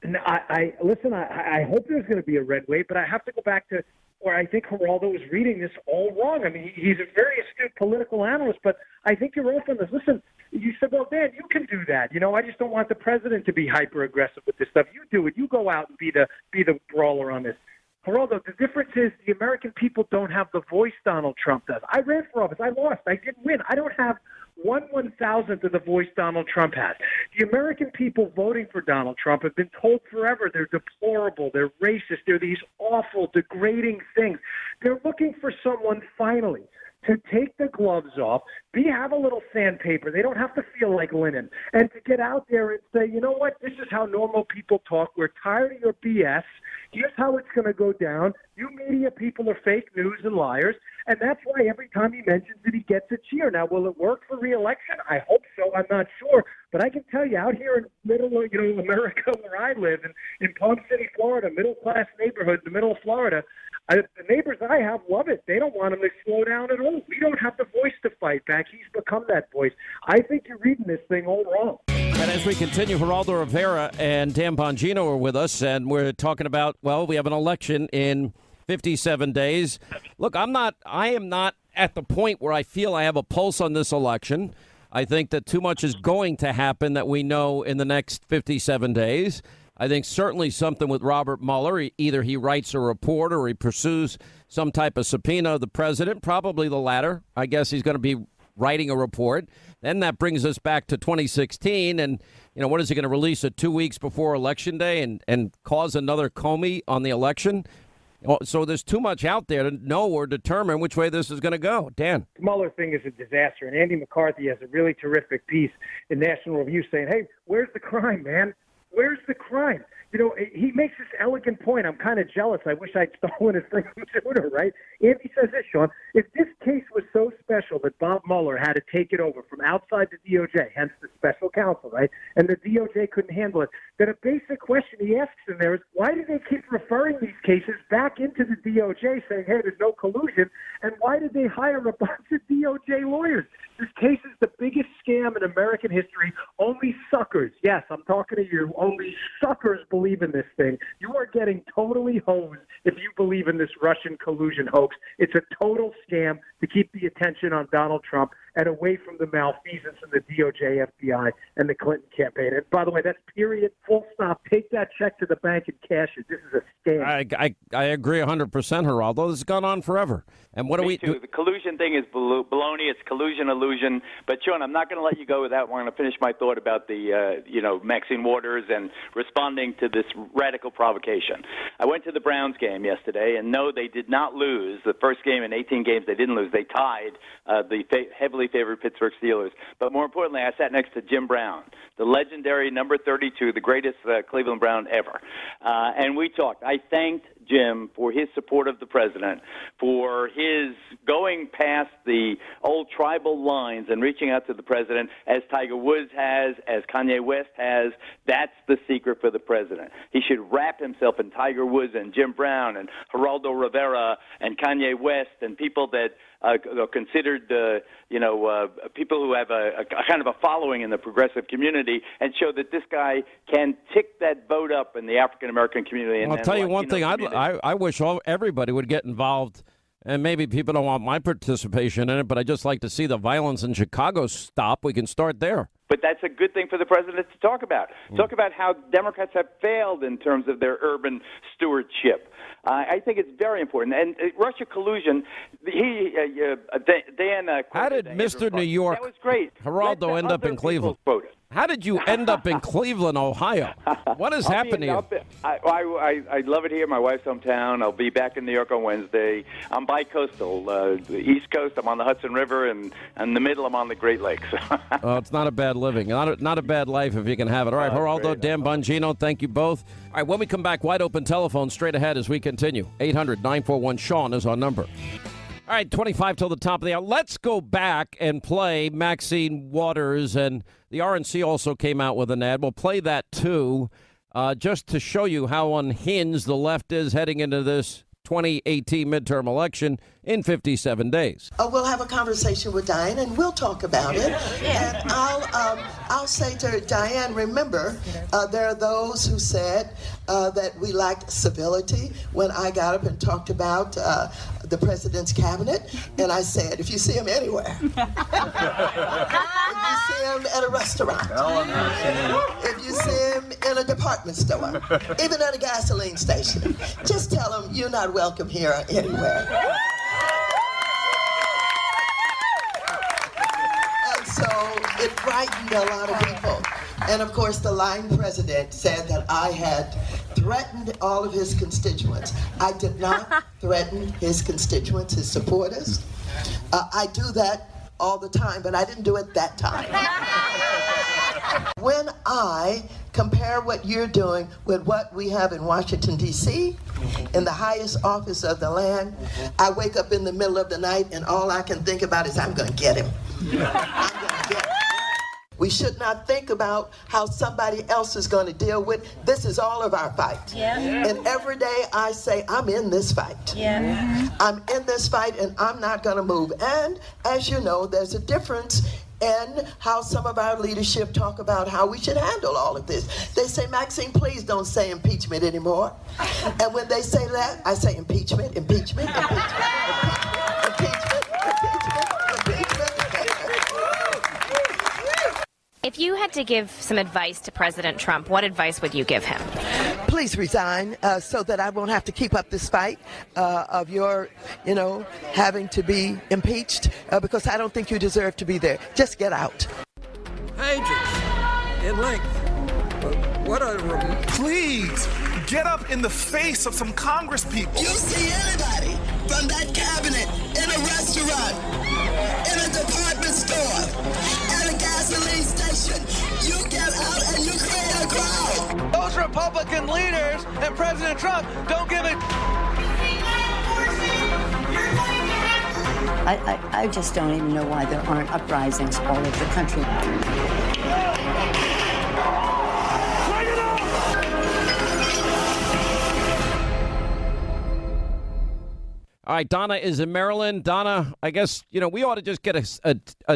Listen, I hope there's going to be a red wave, but I have to go back to where I think Geraldo is reading this all wrong. I mean, he's a very astute political analyst, but I think you're off on this. Listen, you said, well, Dan, you can do that. I just don't want the president to be hyper-aggressive with this stuff. You do it. You go out and be the brawler on this. Geraldo, the difference is the American people don't have the voice Donald Trump does. I ran for office. I lost. I didn't win. I don't have 1/1000th of the voice Donald Trump has. The American people voting for Donald Trump have been told forever they're deplorable, they're racist, they're these awful, degrading things. They're looking for someone finally to take the gloves off, have a little sandpaper. They don't have to feel like linen. And to get out there and say, you know what, this is how normal people talk. We're tired of your BS. Here's how it's going to go down. You media people are fake news and liars. And that's why every time he mentions it, he gets a cheer. Now, will it work for re-election? I hope so. I'm not sure. But I can tell you, out here in middle of, America where I live, in Palm City, Florida, middle-class neighborhood in the middle of Florida, the neighbors I have love it. They don't want him to slow down at all. We don't have the voice to fight back. He's become that voice. I think you're reading this thing all wrong. And as we continue, Geraldo Rivera and Dan Bongino are with us, and we're talking about, we have an election in 57 days. Look, I am not at the point where I feel I have a pulse on this election. I think that too much is going to happen that we know in the next 57 days. I think certainly something with Robert Mueller. Either he writes a report or he pursues some type of subpoena of the president, probably the latter. I guess he's going to be writing a report. Then that brings us back to 2016. And, what is he going to release it 2 weeks before Election Day and cause another Comey on the election? So there's too much out there to know or determine which way this is going to go. Dan. The Mueller thing is a disaster. And Andy McCarthy has a really terrific piece in National Review saying, hey, where's the crime, man? Where's the crime? He makes this elegant point. I'm kind of jealous. I wish I'd stolen his thing sooner, right? Andy says this, Sean. If this case was so special that Bob Mueller had to take it over from outside the DOJ, hence the special counsel, right, and the DOJ couldn't handle it, then a basic question he asks in there is, why do they keep referring these cases back into the DOJ saying, hey, there's no collusion, and why did they hire a bunch of DOJ lawyers? This case is the biggest scam in American history. Only suckers, yes, I'm talking to you, only suckers believe in this thing. You are getting totally hosed if you believe in this Russian collusion hoax. It's a total scam to keep the attention on Donald Trump and away from the malfeasance in the DOJ, FBI, and the Clinton campaign. And by the way, that's period, full stop. Take that check to the bank and cash it. This is a scam. I agree 100%, Geraldo. This has gone on forever. And what do we do? The collusion thing is baloney. It's collusion, illusion. But, Sean, I'm not going to let you go without. I'm going to finish my thought about the, Maxine Waters and responding to this radical provocation. I went to the Browns game yesterday, and no, they did not lose. The first game in 18 games, they didn't lose. They tied the heavily favored Pittsburgh Steelers. But more importantly, I sat next to Jim Brown, the legendary number 32, the greatest Cleveland Brown ever. And we talked. I thanked Jim for his support of the president, for his going past the old tribal lines and reaching out to the president, as Tiger Woods has, as Kanye West has. That's the secret for the president. He should wrap himself in Tiger Woods and Jim Brown and Geraldo Rivera and Kanye West and people that are considered, people who have a kind of a following in the progressive community, and show that this guy can tick that vote up in the African-American community. And I'll tell you one thing. I wish everybody would get involved, and maybe people don't want my participation in it, but I just like to see the violence in Chicago stop. We can start there. But that's a good thing for the president to talk about. Talk about how Democrats have failed in terms of their urban stewardship. I think it's very important. And Russia collusion, Dan how did Mr. New York, that was great. Geraldo, end up in Cleveland? How did you end up in Cleveland, Ohio? What is happening? I love it here. My wife's hometown. I'll be back in New York on Wednesday. I'm bi-coastal. The East Coast, I'm on the Hudson River, and in the middle, I'm on the Great Lakes. Oh, it's not a bad living. Not a bad life if you can have it. All right, Geraldo, Dan Bongino, thank you both. All right, when we come back, wide open telephone straight ahead as we continue. 800-941-SEAN is our number. All right, 25 till the top of the hour. Let's go back and play Maxine Waters, and the RNC also came out with an ad. We'll play that, too, just to show you how unhinged the left is heading into this 2018 midterm election in 57 days. We'll have a conversation with Diane, and we'll talk about it. And I'll say to her, Diane, remember, there are those who said that we lacked civility when I got up and talked about the president's cabinet. And I said, if you see him anywhere, if you see him at a restaurant, if you see him in a department store, even at a gasoline station, just tell him you're not welcome here or anywhere. And so it frightened a lot of people. And of course, the lying president said that I had threatened all of his constituents. I did not threaten his constituents, his supporters. I do that all the time, but I didn't do it that time. When I compare what you're doing with what we have in Washington, D.C., in the highest office of the land, I wake up in the middle of the night and all I can think about is I'm going to get him. I'm going to get him. We should not think about how somebody else is going to deal with. This is all of our fight. Yeah. And every day I say, I'm in this fight. Yeah. I'm in this fight and I'm not going to move. And as you know, there's a difference in how some of our leadership talk about how we should handle all of this. They say, Maxine, please don't say impeachment anymore. And when they say that, I say impeachment, impeachment, impeachment, impeachment, impeachment, impeachment, impeachment. If you had to give some advice to President Trump, what advice would you give him? Please resign so that I won't have to keep up this fight of your, having to be impeached because I don't think you deserve to be there. Just get out. Pages in length. What a... Please, get up in the face of some Congress people. You see anybody from that cabinet in a restaurant, in a department store, at a gasoline station, you get out and you create a crowd. Those Republican leaders and President Trump don't give it. I just don't even know why there aren't uprisings all over the country. All right, Donna is in Maryland. Donna, I guess, we ought to just get a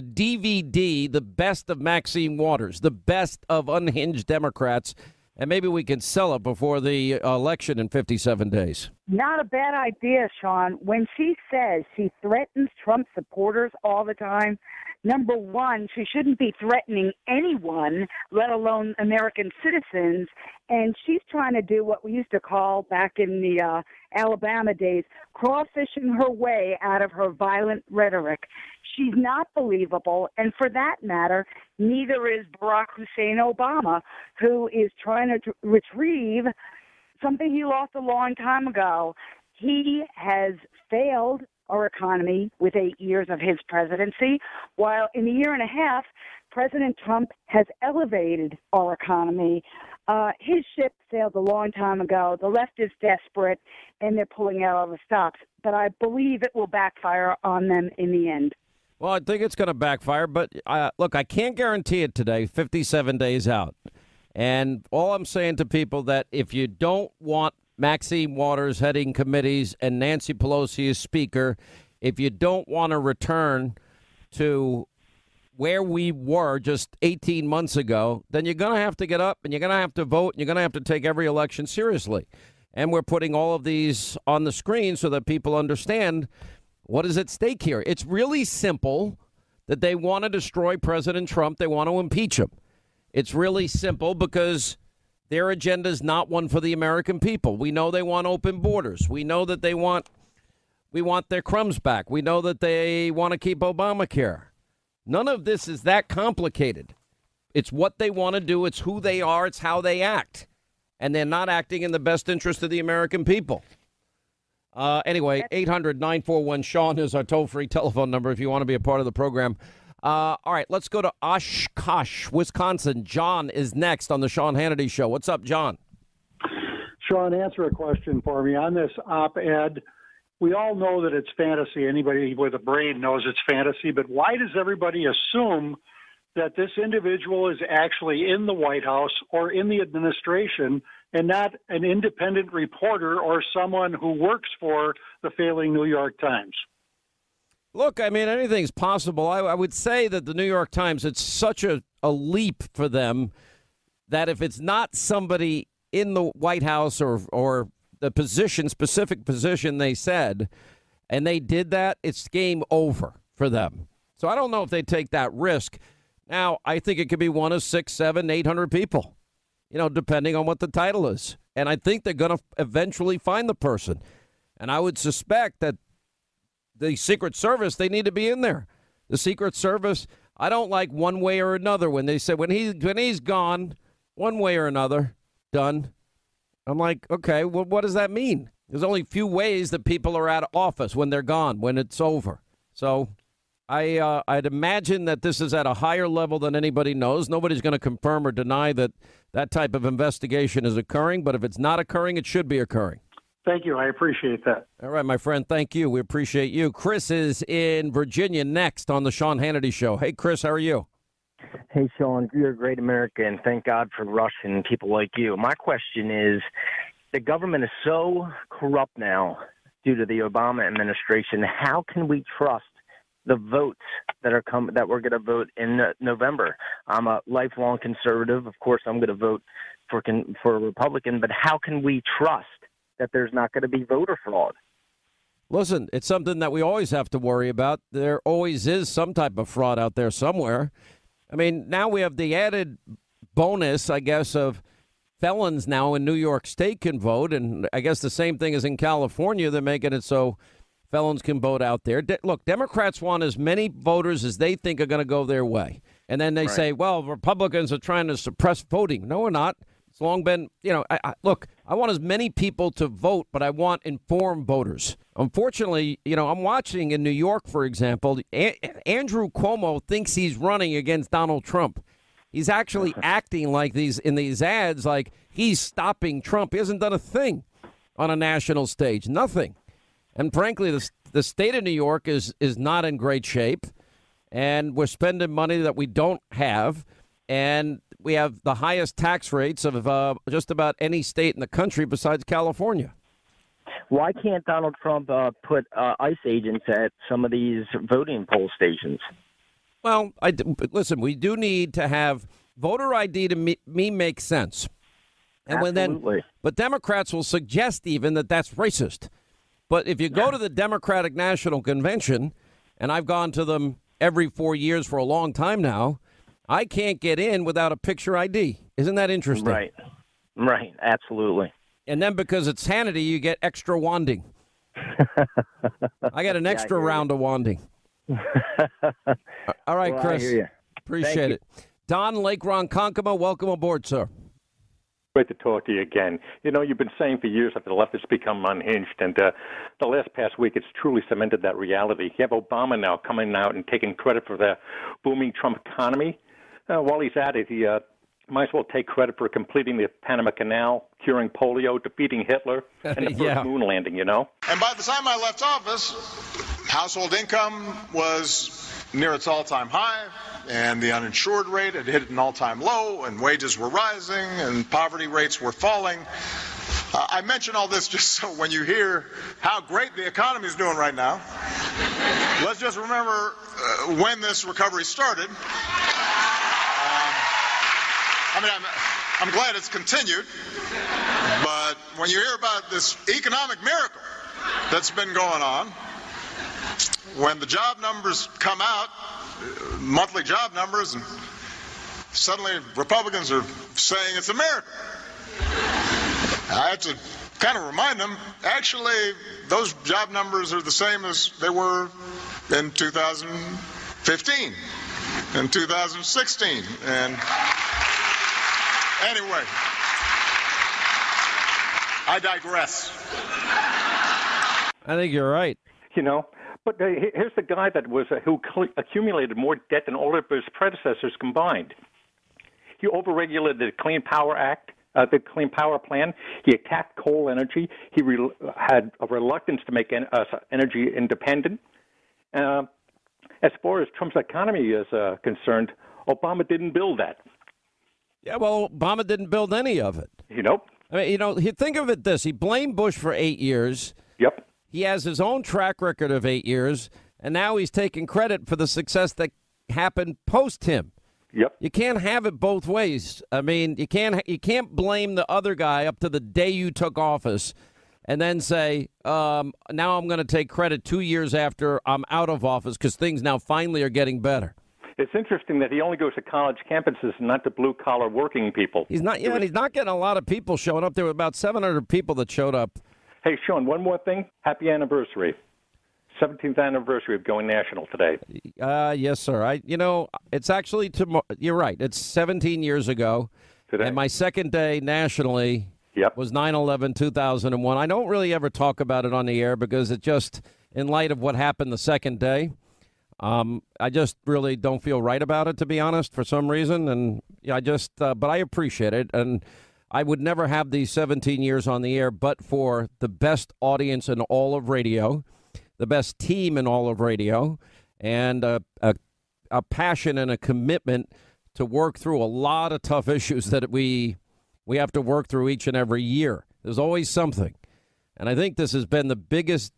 DVD, the best of Maxine Waters, the best of unhinged Democrats, and maybe we can sell it before the election in 57 days. Not a bad idea, Sean. When she says she threatens Trump supporters all the time, number one, she shouldn't be threatening anyone, let alone American citizens. And she's trying to do what we used to call back in the Alabama days, crawfishing her way out of her violent rhetoric. She's not believable, and for that matter, neither is Barack Hussein Obama, who is trying to retrieve something he lost a long time ago. He has failed our economy with 8 years of his presidency, while in a year and a half, President Trump has elevated our economy. His ship sailed a long time ago. The left is desperate, and they're pulling out all the stops. But I believe it will backfire on them in the end. Well, I think it's going to backfire. But, look, I can't guarantee it today, 57 days out. And all I'm saying to people that if you don't want Maxine Waters heading committees and Nancy Pelosi as speaker, if you don't want to return to where we were just 18 months ago, then you're going to have to get up and you're going to have to vote and you're going to have to take every election seriously. And we're putting all of these on the screen so that people understand what is at stake here. It's really simple that they want to destroy President Trump. They want to impeach him. It's really simple because their agenda is not one for the American people. We know they want open borders. We know that we want their crumbs back. We know that they want to keep Obamacare. None of this is that complicated. It's what they want to do. It's who they are. It's how they act. And they're not acting in the best interest of the American people. Anyway, 800-941-SEAN is our toll-free telephone number if you want to be a part of the program. All right, let's go to Oshkosh, Wisconsin. John is next on the Sean Hannity Show. What's up, John? Sean, answer a question for me. On this op-ed, we all know that it's fantasy. Anybody with a brain knows it's fantasy. But why does everybody assume that this individual is actually in the White House or in the administration and not an independent reporter or someone who works for the failing New York Times? Look, I mean, anything's possible. I would say that the New York Times, it's such a leap for them that if it's not somebody in the White House or the specific position they said, and they did that, it's game over for them. So I don't know if they take that risk. Now, I think it could be one of 6, 7, 800 people, depending on what the title is. And I think they're going to eventually find the person. And I would suspect that the Secret Service, they need to be in there. The Secret Service, I don't like one way or another when they say when he's gone, one way or another, done. I'm like, okay, well, what does that mean? There's only a few ways that people are out of office: when they're gone, when it's over. So I'd imagine that this is at a higher level than anybody knows. Nobody's going to confirm or deny that that type of investigation is occurring. But if it's not occurring, it should be occurring. Thank you. I appreciate that. All right, my friend. Thank you. We appreciate you. Chris is in Virginia next on the Sean Hannity Show. Hey, Chris, how are you? Hey, Sean, you're a great American. Thank God for Russian and people like you. My question is, the government is so corrupt now due to the Obama administration. How can we trust the votes that we're going to vote in November? I'm a lifelong conservative. Of course, I'm going to vote for a Republican. But how can we trust that there's not going to be voter fraud? Listen, it's something that we always have to worry about. There always is some type of fraud out there somewhere. I mean, now we have the added bonus, I guess, of felons now in New York State can vote. And I guess the same thing as in California. They're making it so felons can vote out there. Look, Democrats want as many voters as they think are going to go their way. And then they say, well, Republicans are trying to suppress voting. No, we're not. It's long been, look, I want as many people to vote, but I want informed voters. Unfortunately, I'm watching in New York, for example, Andrew Cuomo thinks he's running against Donald Trump. He's actually acting like in these ads like he's stopping Trump. He hasn't done a thing on a national stage, nothing. And frankly, the state of New York is not in great shape, and we're spending money that we don't have, and we have the highest tax rates of just about any state in the country besides California. Why can't Donald Trump put ICE agents at some of these voting poll stations? Well, listen, we do need to have voter ID to me make sense. And Absolutely. But Democrats will suggest even that that's racist. But if you go to the Democratic National Convention, and I've gone to them every 4 years for a long time now, I can't get in without a picture ID. Isn't that interesting? Right. Absolutely. And then because it's Hannity, you get extra wanding. I got an extra round of wanding. All right, well, Chris. I hear you. Appreciate it. Don Lake Ronkonkoma, welcome aboard, sir. Great to talk to you again. You've been saying for years that the left has become unhinged, and the last past week it's truly cemented that reality. You have Obama now coming out and taking credit for the booming Trump economy. While he's at it, he might as well take credit for completing the Panama Canal, curing polio, defeating Hitler, and the first moon landing, And by the time I left office, household income was near its all-time high, and the uninsured rate had hit an all-time low, and wages were rising, and poverty rates were falling. I mention all this just so when you hear how great the economy is doing right now, let's just remember when this recovery started. I'm glad it's continued, but when you hear about this economic miracle that's been going on, when the job numbers come out, monthly job numbers, and suddenly Republicans are saying it's a miracle, I have to kind of remind them, actually, those job numbers are the same as they were in 2015, in 2016, and anyway, I digress. I think you're right. But here's the guy that who accumulated more debt than all of his predecessors combined. He overregulated the Clean Power Act, the Clean Power Plan. He attacked coal energy. He had a reluctance to make us energy independent. As far as Trump's economy is concerned, Obama didn't build that. Yeah, well, Obama didn't build any of it. I mean, think of it this. He blamed Bush for 8 years. Yep. He has his own track record of 8 years, and now he's taking credit for the success that happened post him. Yep. You can't have it both ways. I mean, you can't blame the other guy up to the day you took office and then say, now I'm going to take credit 2 years after I'm out of office because things now finally are getting better. It's interesting that he only goes to college campuses and not to blue-collar working people. He's not. Yeah, and he's not getting a lot of people showing up. There were about 700 people that showed up. Hey, Sean, one more thing. Happy anniversary. 17th anniversary of going national today. Yes, sir. It's actually tomorrow. You're right. It's 17 years ago. Today. And my second day nationally was 9/11, 2001. I don't really ever talk about it on the air because it just, in light of what happened the second day, I just really don't feel right about it, to be honest, for some reason. And but I appreciate it. And I would never have these 17 years on the air but for the best audience in all of radio, the best team in all of radio, and a passion and a commitment to work through a lot of tough issues that we have to work through each and every year. There's always something. And I think this has been the biggest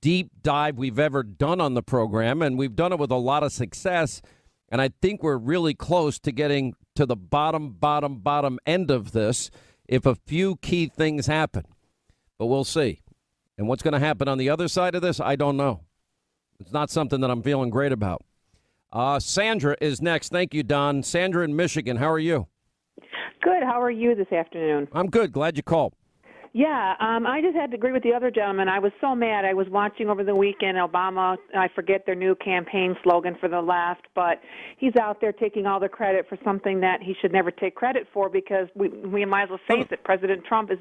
deep dive we've ever done on the program, and we've done it with a lot of success. And I think we're really close to getting to the bottom end of this if a few key things happen. But we'll see. And what's going to happen on the other side of this, I don't know. It's not something that I'm feeling great about. Sandra is next. Thank you, Don. Sandra in Michigan, how are you? Good. How are you this afternoon? I'm good. Glad you called. Yeah, I just had to agree with the other gentleman. I was so mad. I was watching over the weekend Obama, I forget their new campaign slogan for the left, but he's out there taking all the credit for something that he should never take credit for because we might as well face it. President Trump is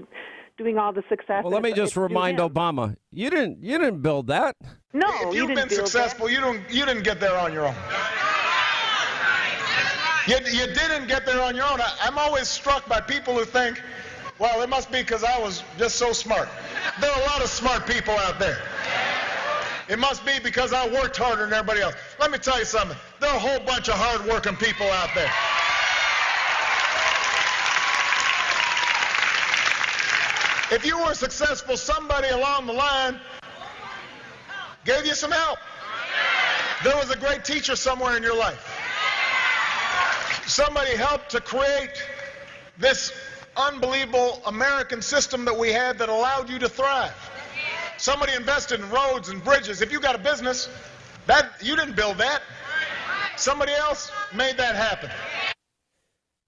doing all the success. Well, let me just remind Obama, you didn't build that. No, if you've been successful, you didn't get there on your own. You didn't get there on your own. I'm always struck by people who think, well, it must be because I was just so smart. There are a lot of smart people out there. It must be because I worked harder than everybody else. Let me tell you something. There are a whole bunch of hard-working people out there. If you were successful, somebody along the line gave you some help. There was a great teacher somewhere in your life. Somebody helped to create this unbelievable American system that we had that allowed you to thrive. Somebody invested in roads and bridges. If you got a business, you didn't build that. Somebody else made that happen.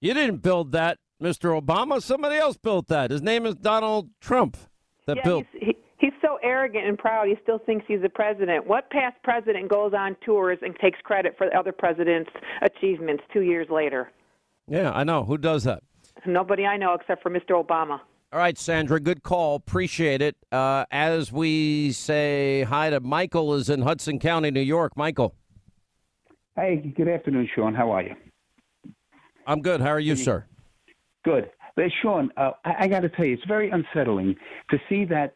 You didn't build that, Mr. Obama. Somebody else built that. His name is Donald Trump. He's so arrogant and proud, he still thinks he's the president. What past president goes on tours and takes credit for the other president's achievements 2 years later? Yeah, I know. Who does that? Nobody I know except for Mr. Obama. All right, Sandra, good call. Appreciate it. As we say hi to Michael is in Hudson County, New York. Michael. Hey, good afternoon, Sean. How are you? I'm good. How are you, sir? Good. But Sean, I got to tell you, it's very unsettling to see that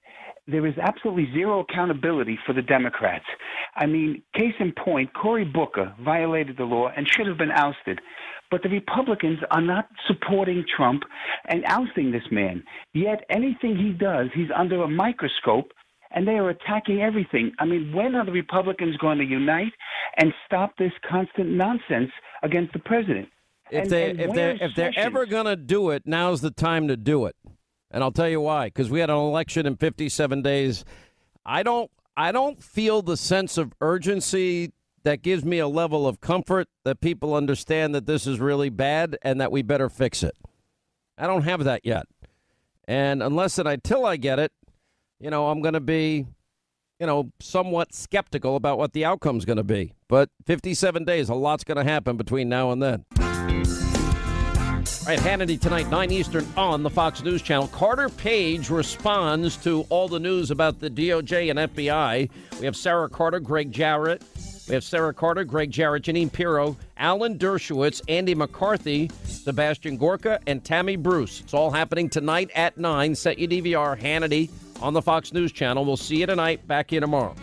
there is absolutely zero accountability for the Democrats. I mean, case in point, Cory Booker violated the law and should have been ousted. But the Republicans are not supporting Trump and ousting this man. Yet anything he does, he's under a microscope, and they are attacking everything. I mean, when are the Republicans going to unite and stop this constant nonsense against the president? If they're ever going to do it, now's the time to do it. And I'll tell you why. Because we had an election in 57 days. I don't feel the sense of urgency that gives me a level of comfort that people understand that this is really bad and that we better fix it. I don't have that yet. And until I get it, I'm going to be, somewhat skeptical about what the outcome's going to be. But 57 days, a lot's going to happen between now and then. All right, Hannity tonight, 9 Eastern on the Fox News Channel. Carter Page responds to all the news about the DOJ and FBI. We have Sarah Carter, Greg Jarrett. Janine Pirro, Alan Dershowitz, Andy McCarthy, Sebastian Gorka, and Tammy Bruce. It's all happening tonight at 9. Set your DVR, Hannity, on the Fox News Channel. We'll see you tonight. Back here tomorrow.